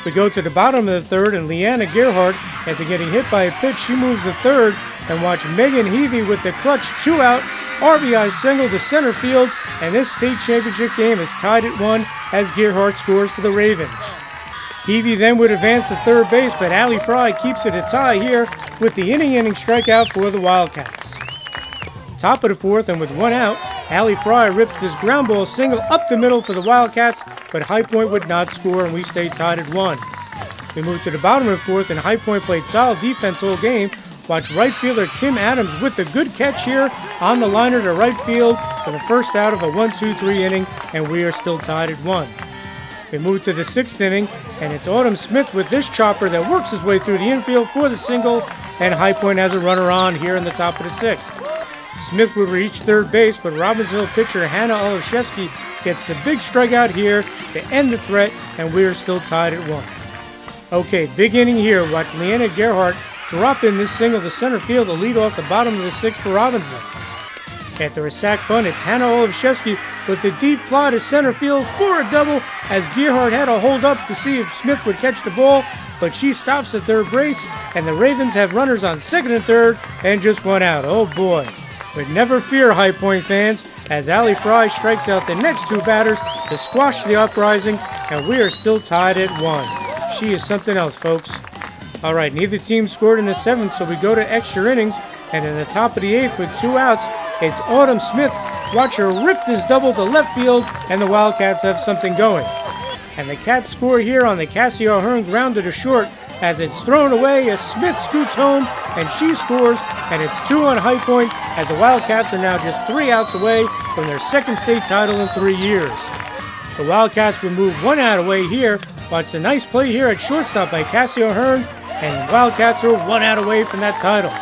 We go to the bottom of the third, and Leanna Gerhardt, after getting hit by a pitch, she moves to third, and watch Megan Heavey with the clutch 2-out RBI single to center field, and this state championship game is tied at 1 as Gerhardt scores for the Ravens. Heavey then would advance to third base, but Allie Fry keeps it a tie here with the inning strikeout for the Wildcats. Top of the fourth, and with 1 out, Allie Fry rips this ground ball single up the middle for the Wildcats, but High Point would not score, and we stay tied at 1. We move to the bottom of the fourth, and High Point played solid defense all game. Watch right fielder Kim Adams with the good catch here on the liner to right field for the first out of a 1-2-3 inning, and we are still tied at 1. We move to the 6th inning, and it's Autumn Smith with this chopper that works his way through the infield for the single, and High Point has a runner on here in the top of the 6th. Smith would reach third base, but Robbinsville pitcher Hannah Olszewski gets the big strikeout here to end the threat, and we are still tied at 1. Okay, big inning here. Watch Leanna Gerhardt drop in this single to center field to lead off the bottom of the 6th for Robbinsville. After a sac bunt, it's Hannah Olszewski with the deep fly to center field for a double, as Gerhardt had to hold up to see if Smith would catch the ball, but she stops at third base, and the Ravens have runners on second and third, and just 1 out. Oh boy. But never fear, High Point fans, as Allie Fry strikes out the next 2 batters to squash the uprising, and we are still tied at 1. She is something else, folks. All right, neither team scored in the 7th, so we go to extra innings, and in the top of the 8th with 2 outs, it's Autumn Smith. Watch her rip this double to left field, and the Wildcats have something going. And the Cats score here on the Cassie O'Hearn grounder to short. As it's thrown away, as Smith scoots home, and she scores, and it's 2 on High Point, as the Wildcats are now just 3 outs away from their second state title in 3 years. The Wildcats will move 1 out away here. Watch the nice play here at shortstop by Cassie O'Hearn, and the Wildcats are 1 out away from that title.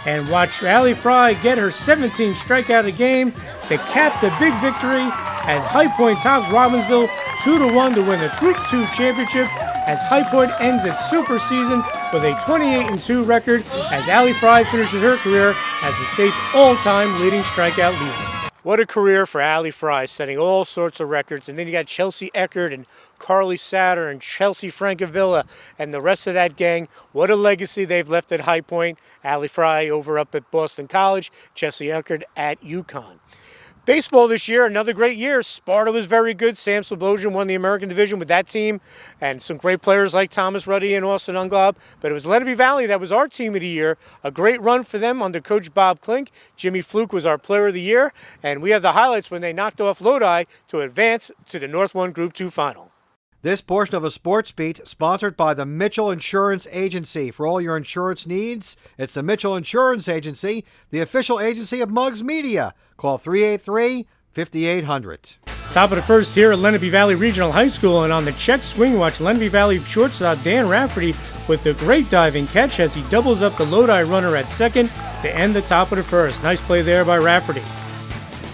And watch Allie Fry get her 17th strikeout a game to cap the big victory as High Point tops Robbinsville 2-1 to win the Group 2 championship, as High Point ends its super season with a 28-2 record, as Allie Fry finishes her career as the state's all-time leading strikeout leader. What a career for Allie Fry, setting all sorts of records. And then you got Chelsea Eckert and Carly Satter and Chelsea Francavilla and the rest of that gang. What a legacy they've left at High Point. Allie Fry over up at Boston College, Chelsea Eckert at UConn. Baseball this year, another great year. Sparta was very good. Sam Slobodian won the American Division with that team, and some great players like Thomas Ruddy and Austin Unglob. But it was Lenape Valley that was our team of the year. A great run for them under Coach Bob Klink. Jimmy Fluke was our player of the year, and we have the highlights when they knocked off Lodi to advance to the North 1 Group 2 final. This portion of a sports beat sponsored by the Mitchell Insurance Agency. For all your insurance needs, it's the Mitchell Insurance Agency, the official agency of Muggs Media. Call 383-5800. Top of the first here at Lenape Valley Regional High School, and on the check swing, watch Lenape Valley shortstop Dan Rafferty with the great diving catch as he doubles up the Lodi runner at second to end the top of the first. Nice play there by Rafferty.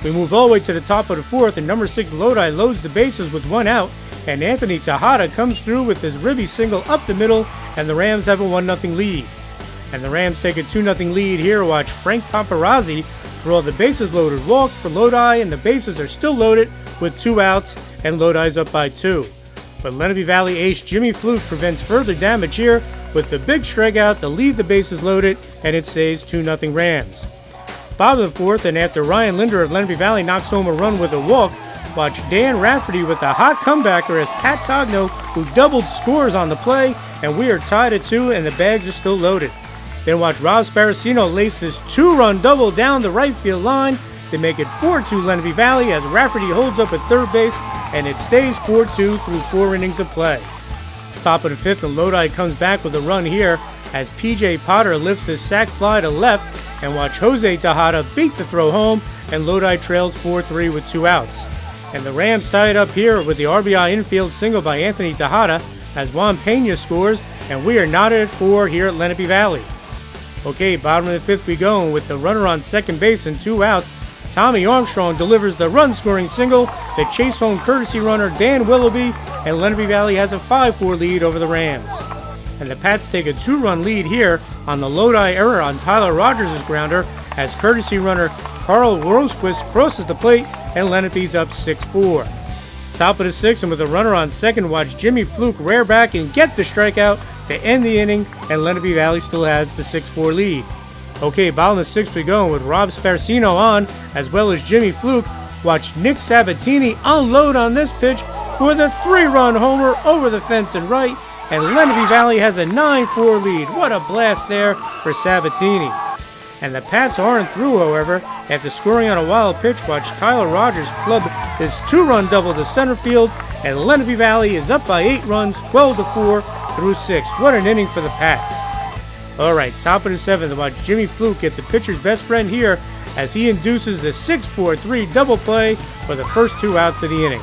We move all the way to the top of the fourth, and number 6 Lodi loads the bases with one out, and Anthony Tejada comes through with his ribby single up the middle, and the Rams have a 1-0 lead. And the Rams take a 2-0 lead here. Watch Frank Paparazzi throw the bases loaded walk for Lodi, and the bases are still loaded with 2 outs, and Lodi's up by 2. But Lenape Valley ace Jimmy Fluke prevents further damage here with the big strikeout to leave the bases loaded, and it stays 2-0 Rams. Bottom of the fourth, and after Ryan Linder of Lenape Valley knocks home a run with a walk, watch Dan Rafferty with a hot comebacker as Pat Togno, who doubled, scores on the play, and we are tied at 2, and the bags are still loaded. Then watch Rob Sparacino lace his 2-run double down the right field line to make it 4-2 Lenape Valley as Rafferty holds up at third base, and it stays 4-2 through 4 innings of play. Top of the fifth, and Lodi comes back with a run here as P.J. Potter lifts his sac fly to left, and watch Jose Tejada beat the throw home, and Lodi trails 4-3 with 2 outs. And the Rams tie it up here with the RBI infield single by Anthony Tejada as Juan Pena scores, and we are knotted at 4 here at Lenape Valley. Okay, bottom of the fifth we go, and with the runner on second base and 2 outs, Tommy Armstrong delivers the run-scoring single to chase home courtesy runner Dan Willoughby, and Lenape Valley has a 5-4 lead over the Rams. And the Pats take a 2-run lead here on the Lodi error on Tyler Rogers' grounder as courtesy runner Carl Rosquist crosses the plate, and Lenape's up 6-4. Top of the sixth, and with a runner on second, watch Jimmy Fluke rear back and get the strikeout to end the inning, and Lenape Valley still has the 6-4 lead. Okay, bottom of the sixth we go, with Rob Sparacino on, as well as Jimmy Fluke. Watch Nick Sabatini unload on this pitch for the 3-run homer over the fence and right, and Lenape Valley has a 9-4 lead. What a blast there for Sabatini. And the Pats aren't through, however. After scoring on a wild pitch, watch Tyler Rogers club his 2-run double to center field, and Lenape Valley is up by 8 runs, 12-4 through 6. What an inning for the Pats. All right, top of the seventh, watch Jimmy Fluke get the pitcher's best friend here as he induces the 6-4-3 double play for the first 2 outs of the inning.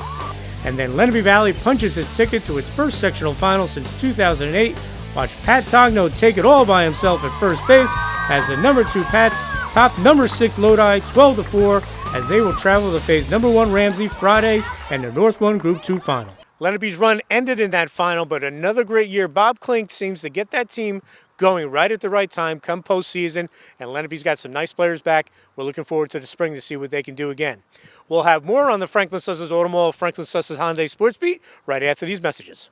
And then Lenape Valley punches its ticket to its first sectional final since 2008. Watch Pat Togno take it all by himself at first base as the number 2 Pats top number 6 Lodi 12-4 as they will travel to face number 1 Ramsey Friday and the North 1 Group 2 final. Lenape's run ended in that final, but another great year. Bob Klink seems to get that team going right at the right time come postseason, and Lenape's got some nice players back. We're looking forward to the spring to see what they can do again. We'll have more on the Franklin Sussex Auto Mall, Franklin Sussex Hyundai Sports Beat right after these messages.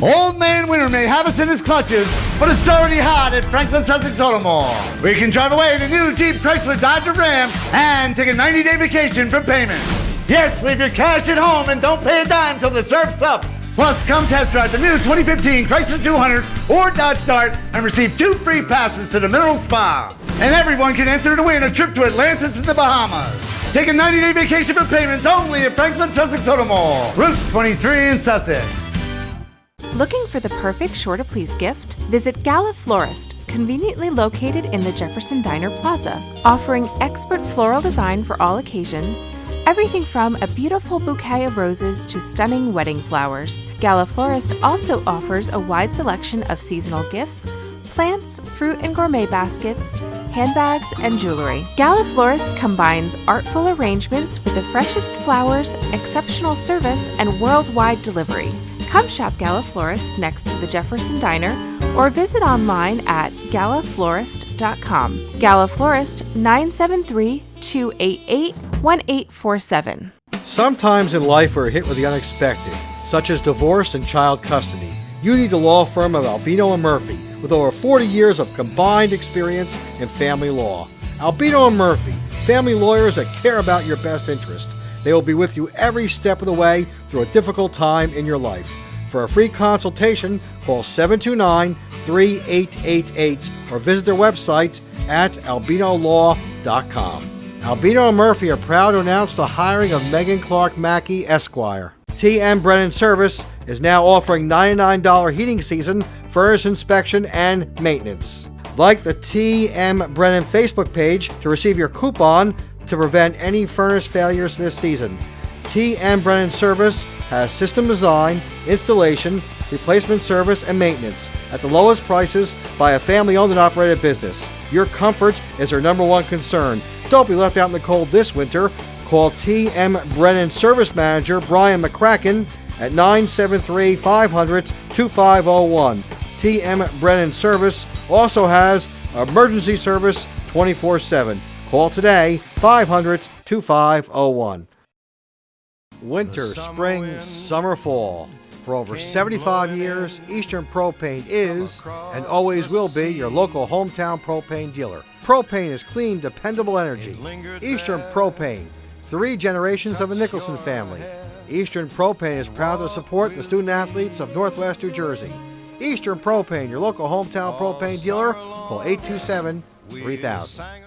Old Man Winter may have us in his clutches, but it's already hot at Franklin Sussex Auto Mall. We can drive away in a new Jeep Chrysler Dodge Ram and take a 90-day vacation for payments. Yes, leave your cash at home and don't pay a dime till the surf's up. Plus, come test drive the new 2015 Chrysler 200 or Dodge Dart and receive 2 free passes to the Mineral Spa. And everyone can enter to win a trip to Atlantis in the Bahamas. Take a 90-day vacation for payments only at Franklin Sussex Auto Mall, Route 23 in Sussex. Looking for the perfect sure to please gift? Visit Gala Florist, conveniently located in the Jefferson Diner Plaza, offering expert floral design for all occasions. Everything from a beautiful bouquet of roses to stunning wedding flowers. Gala Florist also offers a wide selection of seasonal gifts, plants, fruit and gourmet baskets, handbags, and jewelry. Gala Florist combines artful arrangements with the freshest flowers, exceptional service, and worldwide delivery. Come shop Gala Florist next to the Jefferson Diner or visit online at galaflorist.com. Gala Florist, 973-288-1847. Sometimes in life we're hit with the unexpected, such as divorce and child custody. You need the law firm of Albino & Murphy, with over 40 years of combined experience in family law. Albino & Murphy, family lawyers that care about your best interest. They will be with you every step of the way through a difficult time in your life. For a free consultation, call 729-3888 or visit their website at albinolaw.com. Albino and Murphy are proud to announce the hiring of Megan Clark Mackey, Esquire. T.M. Brennan Service is now offering $99 heating season, furnace inspection, and maintenance. Like the T.M. Brennan Facebook page to receive your coupon to prevent any furnace failures this season. T.M. Brennan Service has system design, installation, replacement service, and maintenance at the lowest prices by a family-owned and operated business. Your comfort is their number one concern. Don't be left out in the cold this winter. Call T.M. Brennan Service Manager Brian McCracken at 973-500-2501. T.M. Brennan Service also has emergency service 24/7. Call today, 500-2501. Winter, spring, summer, fall. For over 75 years, Eastern Propane is and always will be your local hometown propane dealer. Propane is clean, dependable energy. Eastern Propane, 3 generations of a Nicholson family. Eastern Propane is proud to support the student athletes of Northwest New Jersey. Eastern Propane, your local hometown propane dealer. Call 827-3000.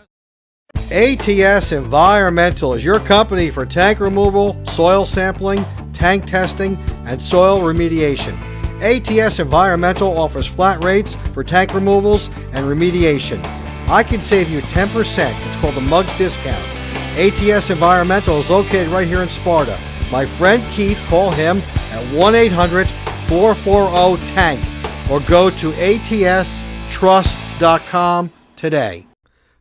ATS Environmental is your company for tank removal, soil sampling, tank testing, and soil remediation. ATS Environmental offers flat rates for tank removals and remediation. I can save you 10%. It's called the Muggs Discount. ATS Environmental is located right here in Sparta. My friend Keith, call him at 1-800-440-TANK or go to atstrust.com today.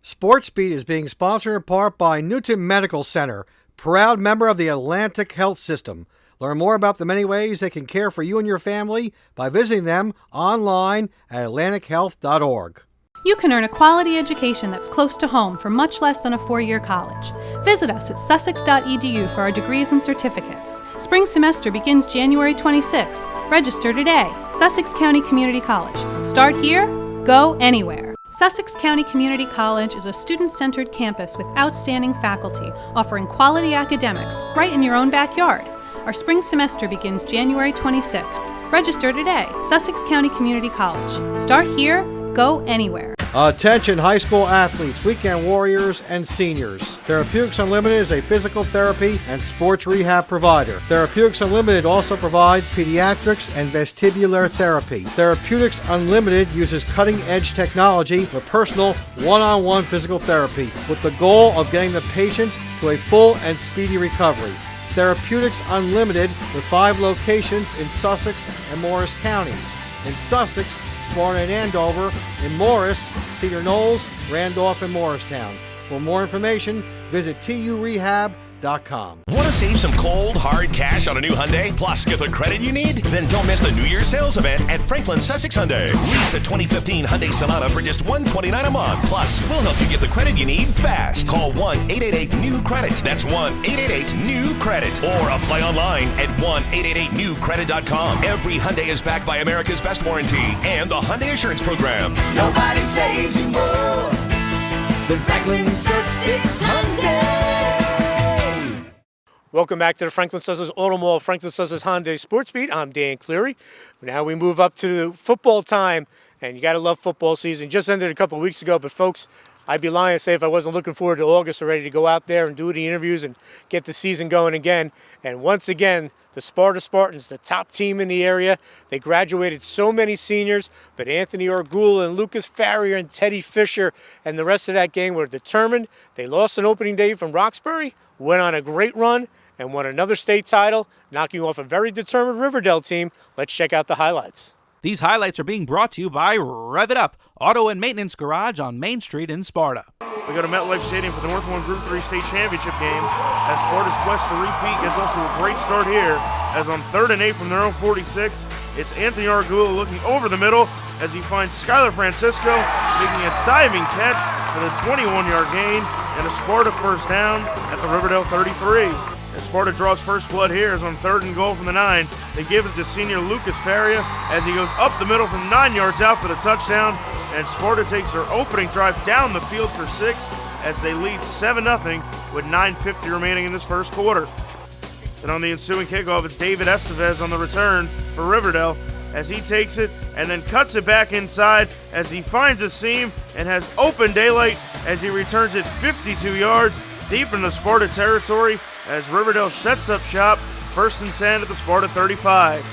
SportsBeat is being sponsored in part by Newton Medical Center, proud member of the Atlantic Health System. Learn more about the many ways they can care for you and your family by visiting them online at atlantichealth.org. You can earn a quality education that's close to home for much less than a 4-year college. Visit us at sussex.edu for our degrees and certificates. Spring semester begins January 26th. Register today. Sussex County Community College. Start here, go anywhere. Sussex County Community College is a student-centered campus with outstanding faculty, offering quality academics right in your own backyard. Our spring semester begins January 26th. Register today. Sussex County Community College. Start here, go anywhere. Attention high school athletes, weekend warriors, and seniors. Therapeutics Unlimited is a physical therapy and sports rehab provider. Therapeutics Unlimited also provides pediatrics and vestibular therapy. Therapeutics Unlimited uses cutting-edge technology for personal one-on-one physical therapy with the goal of getting the patient to a full and speedy recovery. Therapeutics Unlimited with 5 locations in Sussex and Morris counties. In Sussex, Sparta and Andover, in Morris, Cedar Knolls, Randolph, and Morristown. For more information, visit turehab.com. Want to save some cold, hard cash on a new Hyundai, plus get the credit you need? Then don't miss the New Year's sales event at Franklin Sussex Hyundai. Lease a 2015 Hyundai Sonata for just $129 a month. Plus, we'll help you get the credit you need fast. Call 1-888-NEW-CREDIT. That's 1-888-NEW-CREDIT. Or apply online at 1-888-NEW-CREDIT.com. Every Hyundai is backed by America's Best Warranty and the Hyundai Assurance Program. Nobody saves you more than Franklin Sussex Hyundai. Welcome back to the Franklin Sussex Auto Mall, Franklin Sussex Hyundai Sports Beat. I'm Dan Cleary. Now we move up to football time, and you got to love football season. Just ended a couple of weeks ago, but folks, I'd be lying to say if I wasn't looking forward to August already to go out there and do the interviews and get the season going again. And once again, the Sparta Spartans, the top team in the area. They graduated so many seniors, but Anthony Orgula and Lucas Farrier and Teddy Fisher and the rest of that gang were determined. They lost an opening day from Roxbury, went on a great run, and won another state title, knocking off a very determined Riverdale team. Let's check out the highlights. These highlights are being brought to you by Rev It Up, Auto and Maintenance Garage on Main Street in Sparta. We go to MetLife Stadium for the North 1 Group 3 State Championship game as Sparta's quest to repeat gets off to a great start here. As on 3rd and 8 from their own 46, it's Anthony Orgula looking over the middle as he finds Skylar Francisco making a diving catch for the 21-yard gain and a Sparta first down at the Riverdale 33. And Sparta draws first blood here as on 3rd and goal from the 9. They give it to senior Lucas Faria as he goes up the middle from 9 yards out for the touchdown. And Sparta takes their opening drive down the field for 6 as they lead 7-0 with 9:50 remaining in this first quarter. Then on the ensuing kickoff, it's David Estevez on the return for Riverdale as he takes it and then cuts it back inside as he finds a seam and has open daylight as he returns it 52 yards deep into Sparta territory as Riverdale sets up shop, 1st and 10 at the Sparta 35.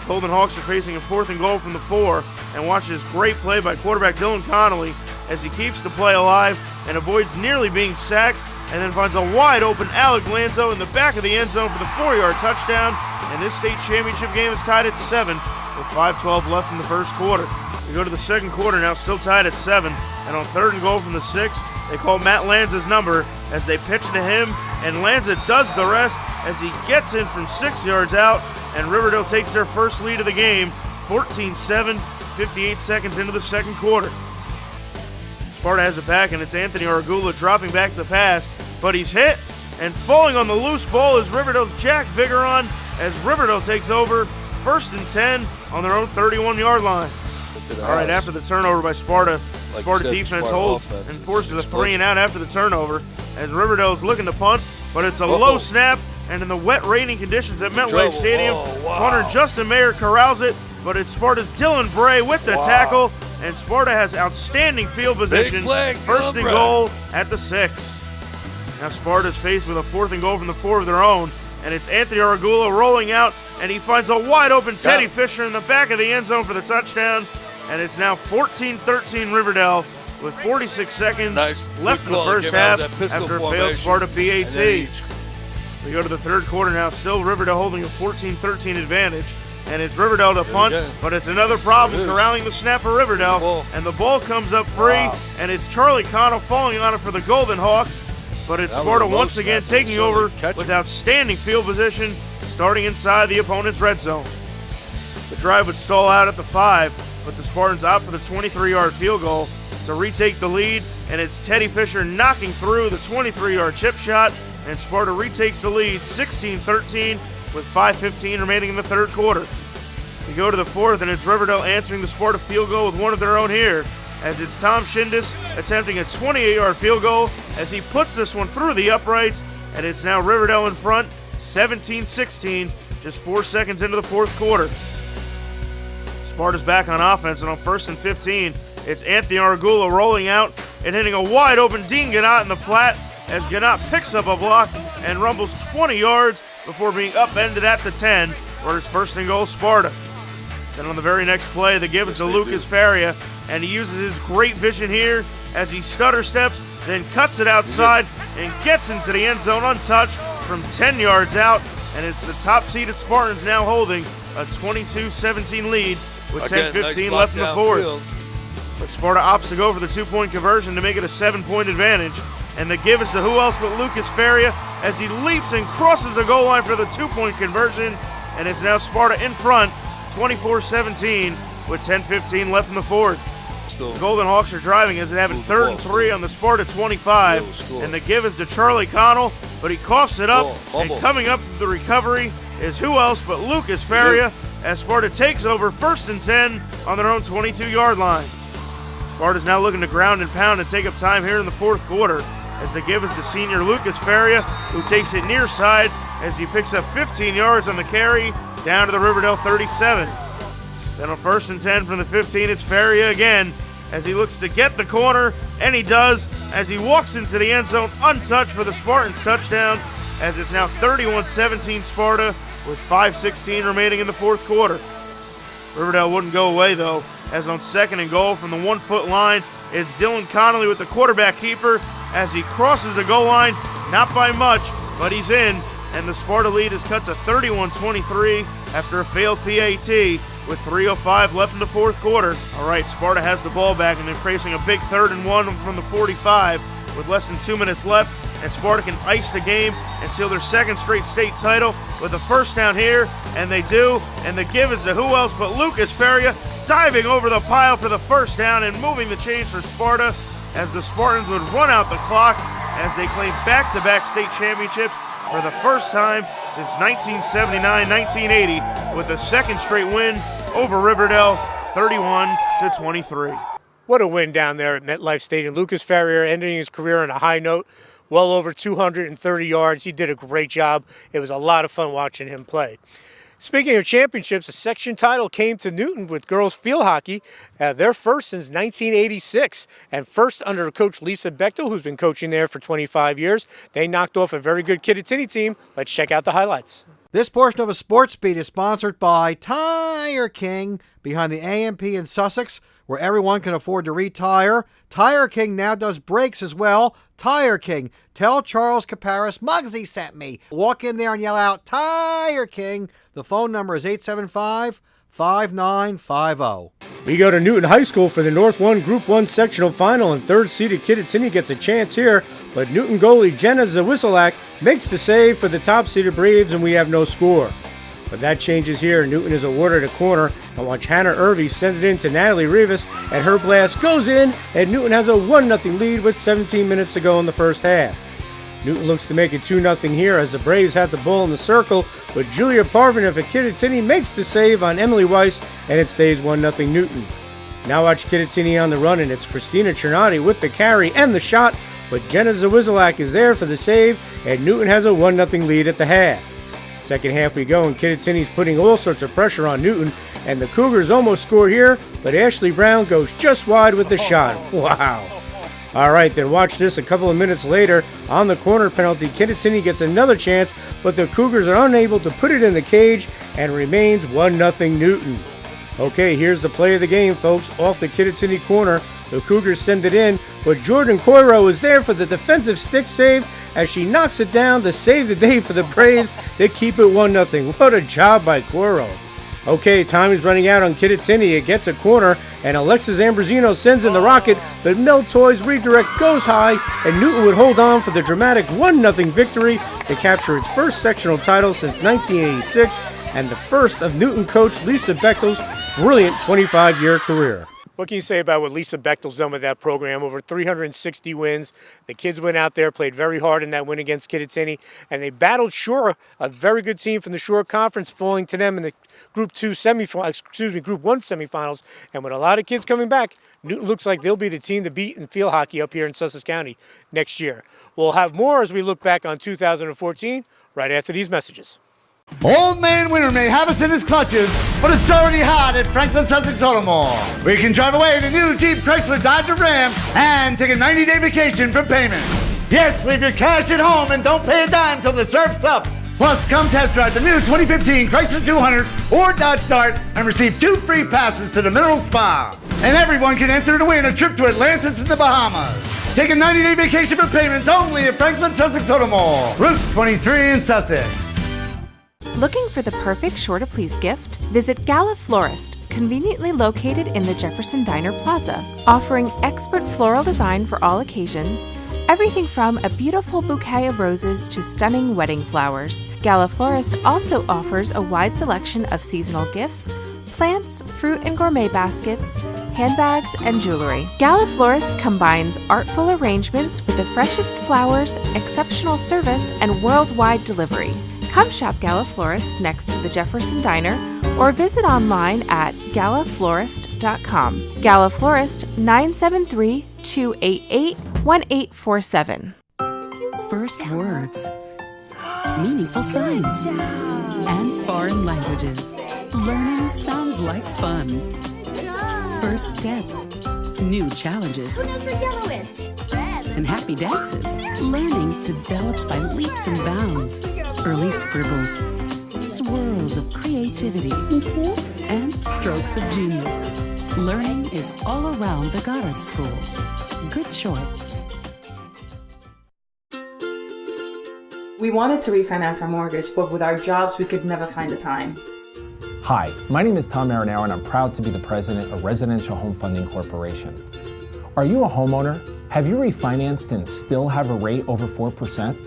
Golden Hawks are facing a 4th and goal from the 4 and watch this great play by quarterback Dylan Connolly as he keeps the play alive and avoids nearly being sacked and then finds a wide open Alec Lanzo in the back of the end zone for the 4-yard touchdown. And this state championship game is tied at 7 with 5:12 left in the first quarter. We go to the second quarter now, still tied at 7, and on 3rd and goal from the 6, they call Matt Lanza's number as they pitch to him, and Lanza does the rest as he gets in from 6 yards out, and Riverdale takes their first lead of the game, 14-7, 58 seconds into the second quarter. Sparta has it back, and it's Anthony Argula dropping back to pass, but he's hit, and falling on the loose ball is Riverdale's Jack Vigoron as Riverdale takes over, 1st and 10 on their own 31-yard line. All right, after the turnover by Sparta, Sparta defense holds and forces a 3-and-out after the turnover as Riverdale is looking to punt, but it's a low snap, and in the wet, raining conditions at MetLife Stadium, punter Justin Mayer corrals it, but it's Sparta's Dylan Bray with the tackle, and Sparta has outstanding field position, 1st and goal at the 6. Now Sparta's faced with a 4th and goal from the 4 of their own, and it's Anthony Argula rolling out, and he finds a wide open Teddy Fisher in the back of the end zone for the touchdown, and it's now 14-13 Riverdale with 46 seconds left in the first half after a failed Sparta PAT. We go to the third quarter now, still Riverdale holding a 14-13 advantage, and it's Riverdale to punt, but it's another problem corralling the snap for Riverdale, and the ball comes up free, and it's Charlie Connell falling on it for the Golden Hawks, but it's Sparta once again taking over with outstanding field position, starting inside the opponent's red zone. The drive would stall out at the 5, but the Spartans opt for the 23-yard field goal to retake the lead, and it's Teddy Fisher knocking through the 23-yard chip shot, and Sparta retakes the lead 16-13 with 5:15 remaining in the third quarter. We go to the fourth, and it's Riverdale answering the Sparta field goal with one of their own here, as it's Tom Shindis attempting a 28-yard field goal as he puts this one through the uprights, and it's now Riverdale in front, 17-16, just 4 seconds into the fourth quarter. Sparta's back on offense, and on 1st and 15, it's Anthony Argula rolling out and hitting a wide open Dean Gannott in the flat as Gannott picks up a block and rumbles 20 yards before being upended at the 10, where it's 1st and goal Sparta. Then on the very next play, the give is to Lucas Faria, and he uses his great vision here as he stutter steps, then cuts it outside and gets into the end zone untouched from 10 yards out, and it's the top-seeded Spartans now holding a 22-17 lead with 10:15 left in the fourth. But Sparta opts to go for the 2-point conversion to make it a 7-point advantage, and the give is to who else but Lucas Faria as he leaps and crosses the goal line for the 2-point conversion, and it's now Sparta in front, 24-17 with 10:15 left in the fourth. The Golden Hawks are driving as they have it 3rd and 3 on the Sparta 25, and the give is to Charlie Connell, but he coughs it up, and coming up the recovery is who else but Lucas Faria as Sparta takes over 1st and 10 on their own 22-yard line. Sparta's now looking to ground and pound and take up time here in the fourth quarter as the give is to senior Lucas Faria, who takes it near side as he picks up 15 yards on the carry down to the Riverdale 37. Then on 1st and 10 from the 15, it's Faria again as he looks to get the corner, and he does as he walks into the end zone untouched for the Spartans touchdown, as it's now 31-17 Sparta with 5:16 remaining in the fourth quarter. Riverdale wouldn't go away though, as on 2nd and goal from the 1-foot line, it's Dylan Connolly with the quarterback keeper as he crosses the goal line, not by much, but he's in, and the Sparta lead is cut to 31-23 after a failed PAT with 3:05 left in the fourth quarter. All right, Sparta has the ball back, and they're facing a big 3rd and 1 from the 45 with less than 2 minutes left, and Sparta can ice the game and seal their 2nd straight state title with a first down here, and they do, and the give is to who else but Lucas Faria, diving over the pile for the first down and moving the chains for Sparta as the Spartans would run out the clock as they claim back-to-back state championships for the first time since 1979-1980 with a 2nd straight win over Riverdale, 31-23. What a win down there at MetLife Stadium. Lucas Ferrier ending his career on a high note, well over 230 yards. He did a great job. It was a lot of fun watching him play. Speaking of championships, a section title came to Newton with girls field hockey, their first since 1986, and first under coach Lisa Bechtel, who's been coaching there for 25 years. They knocked off a very good Kittatinny team. Let's check out the highlights. This portion of a Sports Beat is sponsored by Tire King, behind the AMP in Sussex, where everyone can afford to retire. Tire King now does brakes as well. Tire King. Tell Charles Caparis Muggsy sent me. Walk in there and yell out, Tire King. The phone number is 875-5950. We go to Newton High School for the North 1 Group 1 sectional final, and third-seeded Kittatinny gets a chance here, but Newton goalie Jenna Zawiselak makes the save for the top-seeded Braves, and we have no score. But that changes here. Newton is awarded a corner, and watch Hannah Irvey send it in to Natalie Rivas, and her blast goes in, and Newton has a 1-0 lead with 17 minutes to go in the first half. Newton looks to make it 2-0 here as the Braves have the ball in the circle, but Julia Parvin of Kittatinny makes the save on Emily Weiss, and it stays 1-0 Newton. Now watch Kittatinny on the run, and it's Christina Cernati with the carry and the shot, but Jenna Zawiselak is there for the save, and Newton has a 1-0 lead at the half. Second half we go, and Kittatinny's putting all sorts of pressure on Newton, and the Cougars almost score here, but Ashley Brown goes just wide with the shot. Wow. All right, then watch this. A couple of minutes later, on the corner penalty, Kittatinny gets another chance, but the Cougars are unable to put it in the cage and remains 1-0 Newton. Okay, here's the play of the game, folks. Off the Kittatinny corner, the Cougars send it in, but Jordan Coiro is there for the defensive stick save as she knocks it down to save the day for the Braves to keep it 1-0. What a job by Coiro. Okay, time is running out on Kittatinny. It gets a corner, and Alexis Ambrosino sends in the rocket, but Mel Toy's redirect goes high, and Newton would hold on for the dramatic 1-0 victory to capture its first sectional title since 1986, and the first of Newton coach Lisa Bechtel's brilliant 25-year career. What can you say about what Lisa Bechtel's done with that program? Over 360 wins. The kids went out there, played very hard in that win against Kittatinny, and they battled Shore, a very good team from the Shore Conference, falling to them in the Group 1 semifinals. And with a lot of kids coming back, Newton looks like they'll be the team to beat in field hockey up here in Sussex County next year. We'll have more as we look back on 2014 right after these messages. Old Man Winter may have us in his clutches, but it's already hot at Franklin Sussex Automall, where you can drive away in a new Jeep Chrysler Dodge Ram and take a 90-day vacation for payments. Yes, leave your cash at home and don't pay a dime till the surf's up. Plus, come test drive the new 2015 Chrysler 200 or Dodge Dart and receive 2 free passes to the Mineral Spa. And everyone can enter to win a trip to Atlantis in the Bahamas. Take a 90-day vacation for payments only at Franklin Sussex Automall, Route 23 in Sussex. Looking for the perfect Sure to Please gift? Visit Gala Florist, conveniently located in the Jefferson Diner Plaza, offering expert floral design for all occasions. Everything from a beautiful bouquet of roses to stunning wedding flowers. Gala Florist also offers a wide selection of seasonal gifts, plants, fruit and gourmet baskets, handbags, and jewelry. Gala Florist combines artful arrangements with the freshest flowers, exceptional service, and worldwide delivery. Come shop Gala Florist next to the Jefferson Diner or visit online at galaflorist.com. Gala Florist, 973-288-1847. First words, meaningful signs, and foreign languages. Learning sounds like fun. First steps, new challenges, and happy dances. Learning develops by leaps and bounds. Early scribbles, swirls of creativity, and strokes of genius. Learning is all around the Goddard School. Good choice. We wanted to refinance our mortgage, but with our jobs, we could never find the time. Hi, my name is Tom Marinaro, and I'm proud to be the president of Residential Home Funding Corporation. Are you a homeowner? Have you refinanced and still have a rate over 4%?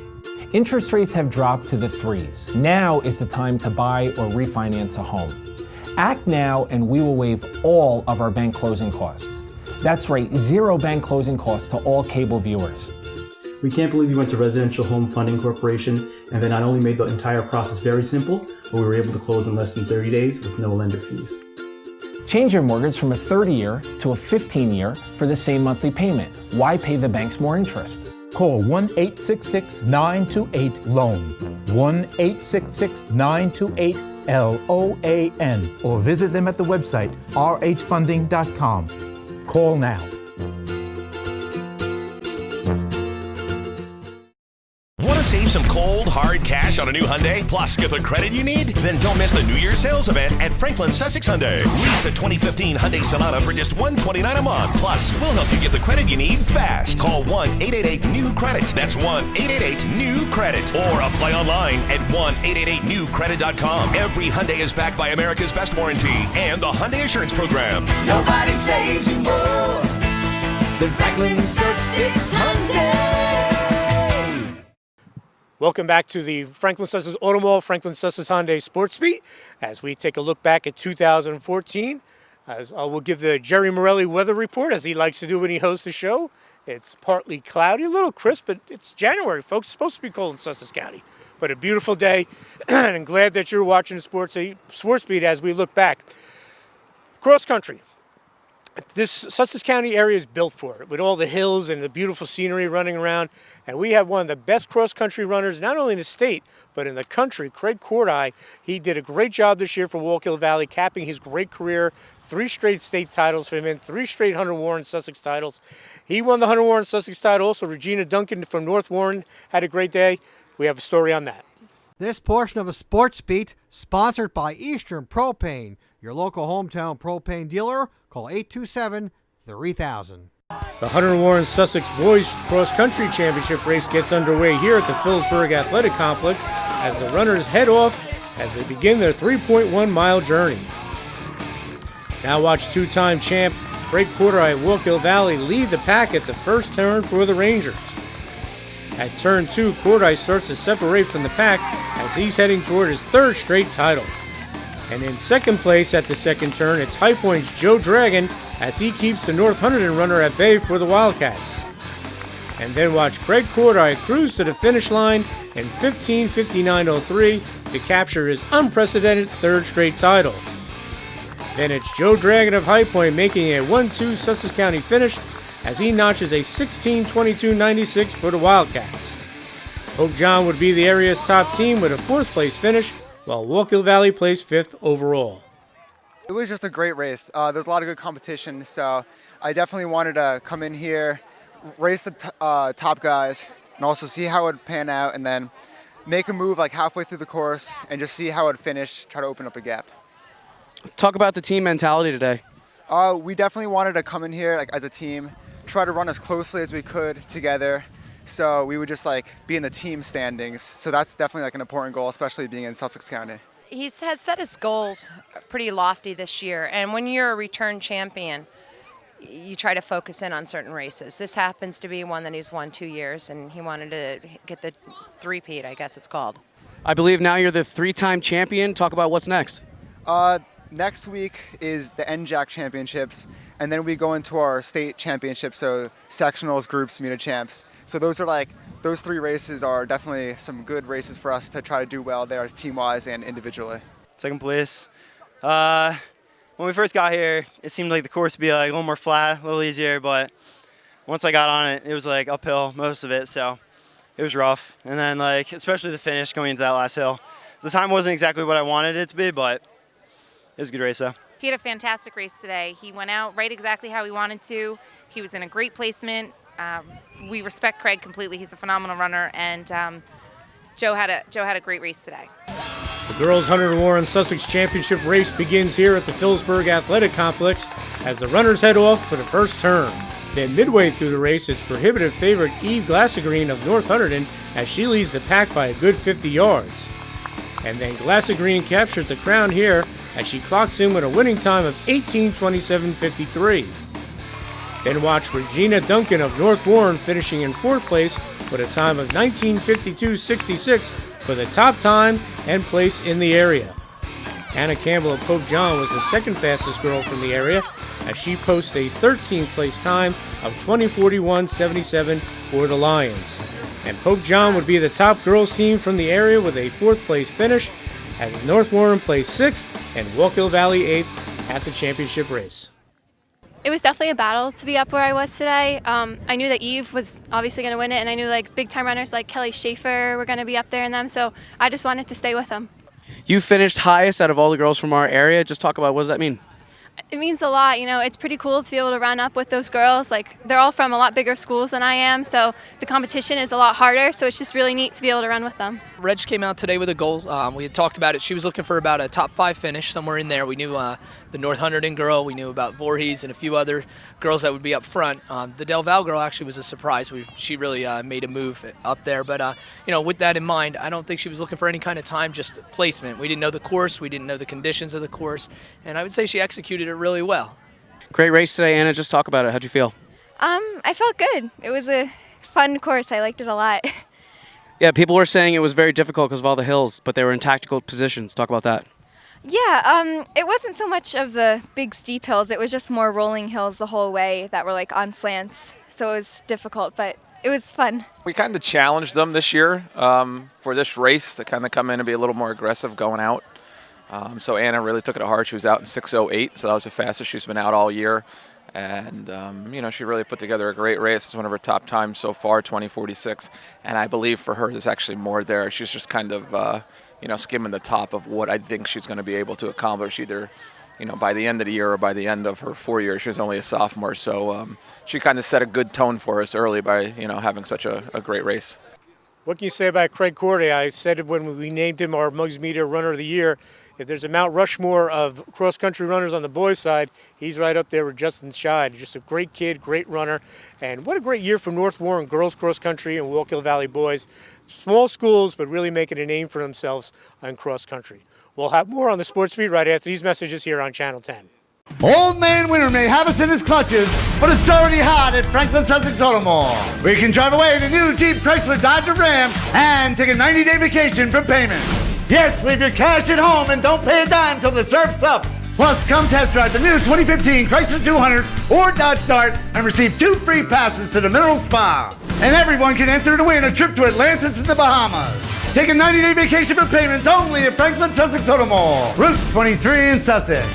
Interest rates have dropped to the 3s. Now is the time to buy or refinance a home. Act now and we will waive all of our bank closing costs. That's right, 0 bank closing costs to all cable viewers. We can't believe you went to Residential Home Funding Corporation and they not only made the entire process very simple, but we were able to close in less than 30 days with no lender fees. Change your mortgage from a 30-year to a 15-year for the same monthly payment. Why pay the banks more interest? Call 1-866-928-LOAN, 1-866-928-LOAN, or visit them at the website rhfunding.com. Call now. Want to save some cold, hard cash on a new Hyundai, plus get the credit you need? Then don't miss the New Year's sales event at Franklin Sussex Hyundai. Lease a 2015 Hyundai Sonata for just $129 a month. Plus, we'll help you get the credit you need fast. Call 1-888-NEW-CREDIT. That's 1-888-NEW-CREDIT. Or apply online at 1-888-NEW-CREDIT.com. Every Hyundai is backed by America's Best Warranty and the Hyundai Assurance Program. Nobody saves you more than Franklin Sussex Hyundai. Welcome back to the Franklin Sussex Auto Mall, Franklin Sussex Hyundai Sports Beat, as we take a look back at 2014. We'll give the Jerry Morelli weather report, as he likes to do when he hosts the show. It's partly cloudy, a little crisp, but it's January, folks. It's supposed to be cold in Sussex County. But a beautiful day, and I'm glad that you're watching the Sports Beat as we look back. Cross country. This Sussex County area is built for it, with all the hills and the beautiful scenery running around. And we have one of the best cross-country runners, not only in the state, but in the country, Craig Cordi. He did a great job this year for Wallkill Valley, capping his great career. 3 straight state titles for him, and 3 straight Hunter Warren Sussex titles. He won the Hunter Warren Sussex title. Also, Regina Duncan from North Warren had a great day. We have a story on that. This portion of a Sports Beat, sponsored by Eastern Propane, your local hometown propane dealer. Call 827-3000. The Hunter Warren Sussex Boys Cross Country Championship race gets underway here at the Phillipsburg Athletic Complex as the runners head off as they begin their 3.1-mile journey. Now watch two-time champ Craig Cordi at Wallkill Valley lead the pack at the first turn for the Rangers. At turn 2, Cordi starts to separate from the pack as he's heading toward his 3rd straight title. And in second place at the second turn, it's High Point's Joe Dragon as he keeps the North Hunterdon runner at bay for the Wildcats. And then watch Craig Cordi cruise to the finish line in 15:59.03 to capture his unprecedented 3rd straight title. Then it's Joe Dragon of High Point making a 1-2 Sussex County finish as he notches a 16:22.96 for the Wildcats. Hope John would be the area's top team with a 4th place finish, while Wallkill Valley placed 5th overall. It was just a great race. There's a lot of good competition, so I definitely wanted to come in here, race the top guys, and also see how it would pan out, and then make a move like halfway through the course and just see how it would finish, try to open up a gap. Talk about the team mentality today. We definitely wanted to come in here like as a team, try to run as closely as we could together. So we would just be in the team standings. So that's definitely an important goal, especially being in Sussex County. He has set his goals pretty lofty this year. And when you're a return champion, you try to focus in on certain races. This happens to be one that he's won 2 years, and he wanted to get the three-peat, I guess it's called. I believe now you're the 3-time champion. Talk about what's next. Next week is the NJAC Championships, and then we go into our state championships, so sectionals, groups, meet champs. So those are those 3 races are definitely some good races for us to try to do well there as team-wise and individually. 2nd place. When we first got here, it seemed like the course would be a little more flat, a little easier, but once I got on it, it was uphill most of it, so it was rough. And then especially the finish going into that last hill. The time wasn't exactly what I wanted it to be, but it was a good race, though. He had a fantastic race today. He went out right exactly how he wanted to. He was in a great placement. We respect Craig completely. He's a phenomenal runner, and Joe had a great race today. The girls' Hunter Warren Sussex Championship race begins here at the Phillipsburg Athletic Complex as the runners head off for the first turn. Then midway through the race, it's prohibitive favorite Eve Glassegreen of North Hunterdon as she leads the pack by a good 50 yards. And then Glassegreen captures the crown here as she clocks in with a winning time of 18:27.53. Then watch Regina Duncan of North Warren finishing in 4th place with a time of 19:52.66 for the top time and place in the area. Anna Campbell of Pope John was the 2nd fastest girl from the area as she posts a 13th place time of 20:41.77 for the Lions. And Pope John would be the top girls team from the area with a 4th place finish as North Warren placed 6th and Wallkill Valley 8th at the championship race. It was definitely a battle to be up where I was today. I knew that Eve was obviously going to win it, and I knew like big time runners like Kelly Schaefer were going to be up there in them, so I just wanted to stay with them. You finished highest out of all the girls from our area. Just talk about what does that mean? It means a lot, you know, it's pretty cool to be able to run up with those girls. Like, they're all from a lot bigger schools than I am, so the competition is a lot harder, so it's just really neat to be able to run with them. Reg came out today with a goal. We had talked about it. She was looking for about a top 5 finish, somewhere in there. We knew the North Hunterdon girl, we knew about Voorhees and a few other girls that would be up front. The Del Val girl actually was a surprise. She really made a move up there, but you know, with that in mind, I don't think she was looking for any kind of time, just placement. We didn't know the course, we didn't know the conditions of the course, and I would say she executed it really well. Great race today, Anna. Just talk about it. How'd you feel? I felt good. It was a fun course. I liked it a lot. Yeah, people were saying it was very difficult because of all the hills, but they were in tactical positions. Talk about that. Yeah, it wasn't so much of the big steep hills. It was just more rolling hills the whole way that were like on slants. So it was difficult, but it was fun. We kind of challenged them this year for this race to kind of come in and be a little more aggressive going out. So Anna really took it to heart. She was out in 6:08, so that was the fastest she's been out all year. And, you know, she really put together a great race. It's one of her top times so far, 20:46. And I believe for her there's actually more there. She's just kind of, you know, skimming the top of what I think she's going to be able to accomplish either, you know, by the end of the year or by the end of her 4 years. She was only a sophomore. So she kind of set a good tone for us early by, you know, having such a great race. What can you say about Craig Corday? I said it when we named him our Mugs Media Runner of the Year. If there's a Mount Rushmore of cross-country runners on the boys' side, he's right up there with Justin Scheid. Just a great kid, great runner. And what a great year for North Warren girls cross-country and Wallkill Valley boys. Small schools, but really making a name for themselves on cross-country. We'll have more on the Sports Beat right after these messages here on Channel 10. Old Man Winter may have us in his clutches, but it's already hot at Franklin Sussex Automall, where you can drive away in a new Jeep Chrysler Dodge Ram and take a 90-day vacation for payments. Yes, leave your cash at home and don't pay a dime till the surf's up. Plus, come test drive the new 2015 Chrysler 200 or Dodge Dart and receive 2 free passes to the Mineral Spa. And everyone can enter to win a trip to Atlantis in the Bahamas. Take a 90-day vacation for payments only at Franklin Sussex Automall, Route 23 in Sussex.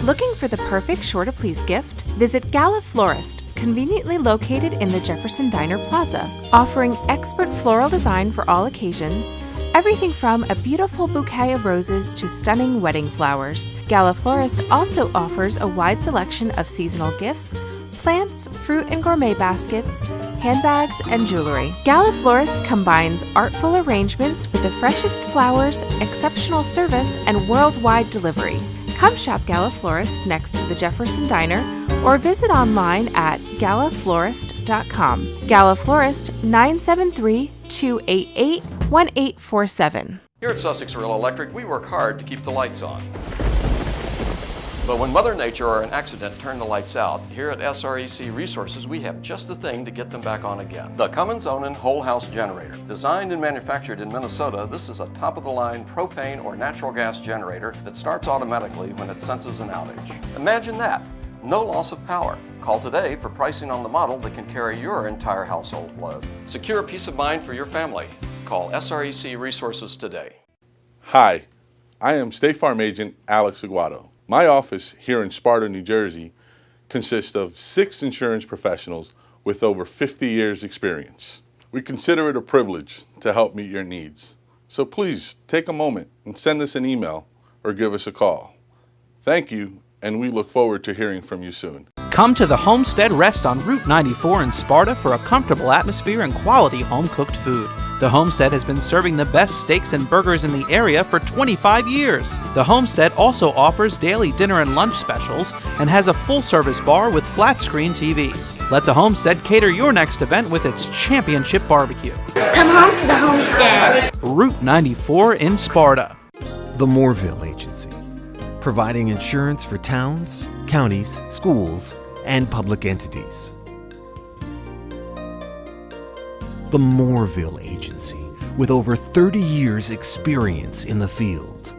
Looking for the perfect Sure to Please gift? Visit Gala Florist, conveniently located in the Jefferson Diner Plaza, offering expert floral design for all occasions. Everything from a beautiful bouquet of roses to stunning wedding flowers. Gala Florist also offers a wide selection of seasonal gifts, plants, fruit and gourmet baskets, handbags, and jewelry. Gala Florist combines artful arrangements with the freshest flowers, exceptional service, and worldwide delivery. Come shop Gala Florist next to the Jefferson Diner or visit online at galaflorist.com. Gala Florist, 973-288-1847. Here at Sussex Rural Electric, we work hard to keep the lights on. But when Mother Nature or an accident turn the lights out, here at SREC Resources, we have just the thing to get them back on again. The Cummins Onan Whole House Generator. Designed and manufactured in Minnesota, this is a top-of-the-line propane or natural gas generator that starts automatically when it senses an outage. Imagine that. No loss of power. Call today for pricing on the model that can carry your entire household load. Secure peace of mind for your family. Call SREC Resources today. Hi, I am State Farm Agent Alex Aguado. My office here in Sparta, New Jersey consists of 6 insurance professionals with over 50 years experience. We consider it a privilege to help meet your needs. So please take a moment and send us an email or give us a call. Thank you, and we look forward to hearing from you soon. Come to the Homestead Rest on Route 94 in Sparta for a comfortable atmosphere and quality home-cooked food. The Homestead has been serving the best steaks and burgers in the area for 25 years. The Homestead also offers daily dinner and lunch specials and has a full-service bar with flat-screen TVs. Let the Homestead cater your next event with its championship barbecue. Come home to the Homestead. Route 94 in Sparta. The Moorville Agency, providing insurance for towns, counties, schools, and public entities. The Moorville Agency, with over 30 years' experience in the field.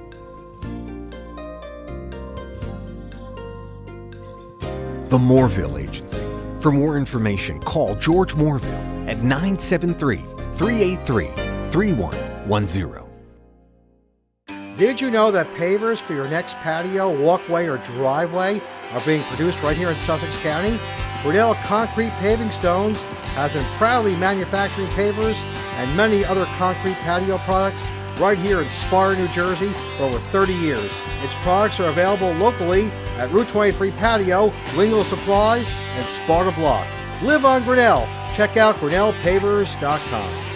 The Moorville Agency. For more information, call George Moorville at 973-383-3110. Did you know that pavers for your next patio, walkway, or driveway are being produced right here in Sussex County? Grinnell Concrete Paving Stones has been proudly manufacturing pavers and many other concrete patio products right here in Sparta, New Jersey for over 30 years. Its products are available locally at Route 23 Patio, Lingle Supplies, and Sparta Block. Live on Grinnell. Check out GrinnellPavers.com.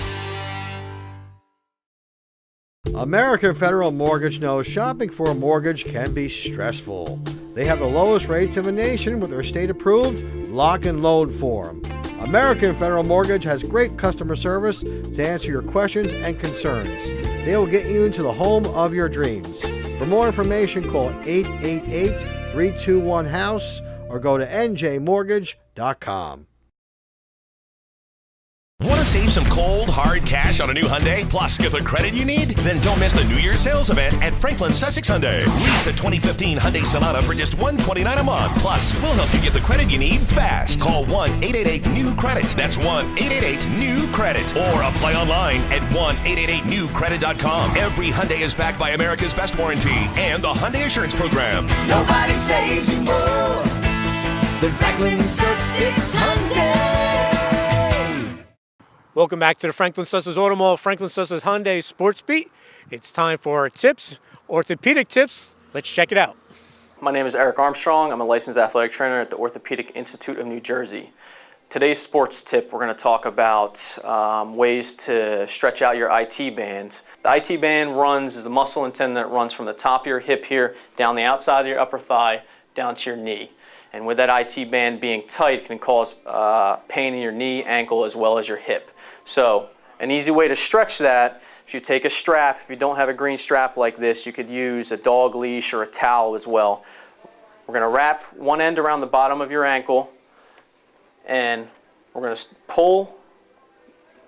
American Federal Mortgage knows shopping for a mortgage can be stressful. They have the lowest rates in the nation with their state-approved lock and loan form. American Federal Mortgage has great customer service to answer your questions and concerns. They will get you into the home of your dreams. For more information, call 888-321-HOUSE or go to njmortgage.com. Want to save some cold, hard cash on a new Hyundai, plus get the credit you need? Then don't miss the New Year's sales event at Franklin Sussex Hyundai. Lease a 2015 Hyundai Sonata for just $129 a month. Plus, we'll help you get the credit you need fast. Call 1-888-NEW-CREDIT. That's 1-888-NEW-CREDIT. Or apply online at 1-888-NEW-CREDIT.com. Every Hyundai is backed by America's Best Warranty and the Hyundai Assurance Program. Nobody saves you more than Franklin Sussex Hyundai. Welcome back to the Franklin Sussex Auto Mall, Franklin Sussex Hyundai Sports Beat. It's time for our tips, orthopedic tips. Let's check it out. My name is Eric Armstrong. I'm a licensed athletic trainer at the Orthopedic Institute of New Jersey. Today's sports tip, we're going to talk about ways to stretch out your IT band. The IT band is a muscle and tendon that runs from the top of your hip here, down the outside of your upper thigh, down to your knee. And with that IT band being tight, it can cause pain in your knee, ankle, as well as your hip. So an easy way to stretch that, if you take a strap, if you don't have a green strap like this, you could use a dog leash or a towel as well. We're going to wrap one end around the bottom of your ankle, and we're going to pull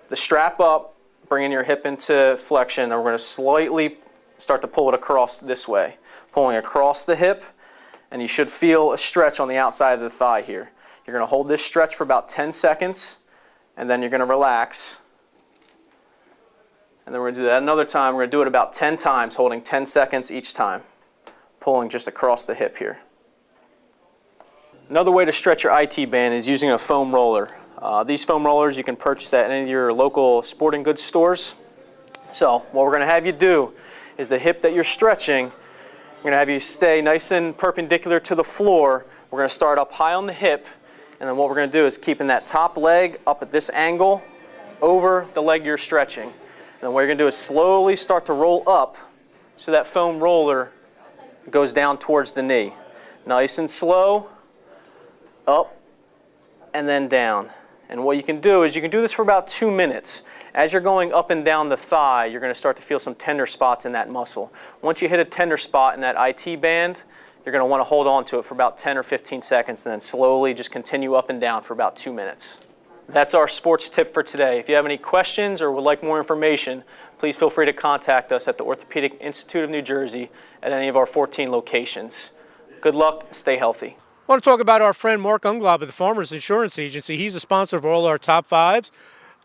the strap up, bringing your hip into flexion, and we're going to slightly start to pull it across this way, pulling across the hip, and you should feel a stretch on the outside of the thigh here. You're going to hold this stretch for about 10 seconds, and then you're going to relax. And then we're going to do that another time. We're going to do it about 10 times, holding 10 seconds each time, pulling just across the hip here. Another way to stretch your IT band is using a foam roller. These foam rollers you can purchase at any of your local sporting goods stores. So what we're going to have you do is the hip that you're stretching, we're going to have you stay nice and perpendicular to the floor. We're going to start up high on the hip, and then what we're going to do is keeping that top leg up at this angle over the leg you're stretching. And then what you're going to do is slowly start to roll up so that foam roller goes down towards the knee. Nice and slow, up, and then down. And what you can do is you can do this for about 2 minutes. As you're going up and down the thigh, you're going to start to feel some tender spots in that muscle. Once you hit a tender spot in that IT band, you're going to want to hold on to it for about 10 or 15 seconds and then slowly just continue up and down for about 2 minutes. That's our sports tip for today. If you have any questions or would like more information, please feel free to contact us at the Orthopedic Institute of New Jersey at any of our 14 locations. Good luck, stay healthy. I want to talk about our friend Mark Unglob of the Farmers Insurance Agency. He's a sponsor of all our top fives.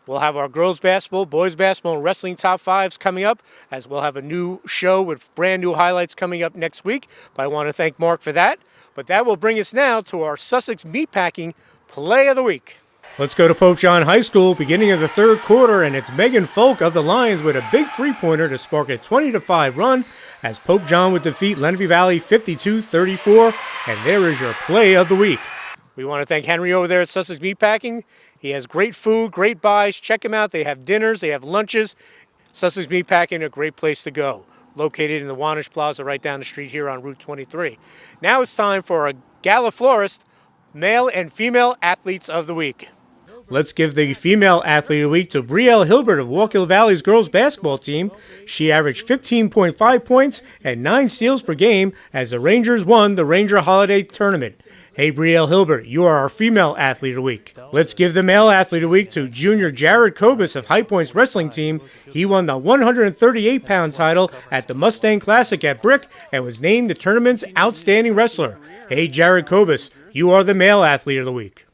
We'll have our girls basketball, boys basketball, and wrestling top fives coming up, as we'll have a new show with brand new highlights coming up next week. But I want to thank Mark for that. But that will bring us now to our Sussex Meatpacking Play of the Week. Let's go to Pope John High School, beginning of the third quarter, and it's Megan Folk of the Lions with a big three-pointer to spark a 20-5 run as Pope John would defeat Lenape Valley 52-34, and there is your Play of the Week. We want to thank Henry over there at Sussex Meatpacking. He has great food, great buys. Check him out. They have dinners, they have lunches. Sussex Meatpacking, a great place to go. Located in the Wanish Plaza right down the street here on Route 23. Now it's time for a Gala Florist, Male and Female Athletes of the Week. Let's give the Female Athlete of the Week to Brielle Hilbert of Wallkill Valley's girls basketball team. She averaged 15.5 points and 9 steals per game as the Rangers won the Ranger Holiday Tournament. Hey, Brielle Hilbert, you are our Female Athlete of the Week. Let's give the Male Athlete of the Week to Junior Jared Kobus of High Points Wrestling Team. He won the 138-pound title at the Mustang Classic at Brick and was named the tournament's Outstanding Wrestler. Hey, Jared Kobus, you are the Male Athlete of the Week.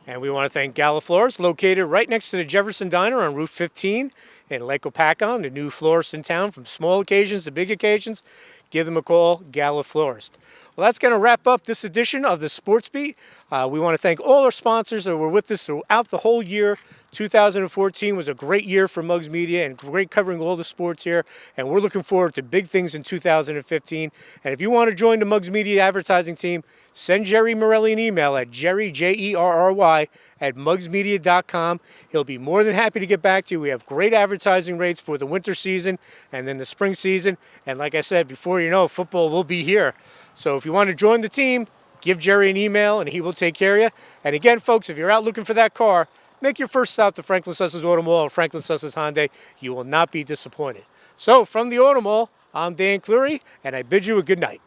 And we want to thank Gala Florist, located right next to the Jefferson Diner on Route 15 in Lake Opakon, the new florist in town, from small occasions to big occasions. Give them a call, Gala Florist. Well, that's going to wrap up this edition of the Sports Beat. We want to thank all our sponsors that were with us throughout the whole year. 2014 was a great year for Muggs Media and great covering all the sports here. And we're looking forward to big things in 2015. And if you want to join the Muggs Media advertising team, send Jerry Morelli an email at Jerry, Jerry, at muggsmedia.com. He'll be more than happy to get back to you. We have great advertising rates for the winter season and then the spring season. And like I said, before you know, football will be here. So if you want to join the team, give Jerry an email and he will take care of you. And again, folks, if you're out looking for that car, make your first stop to Franklin Sussex Auto Mall or Franklin Sussex Hyundai. You will not be disappointed. So from the Auto Mall, I'm Dan Cleary, and I bid you a good night.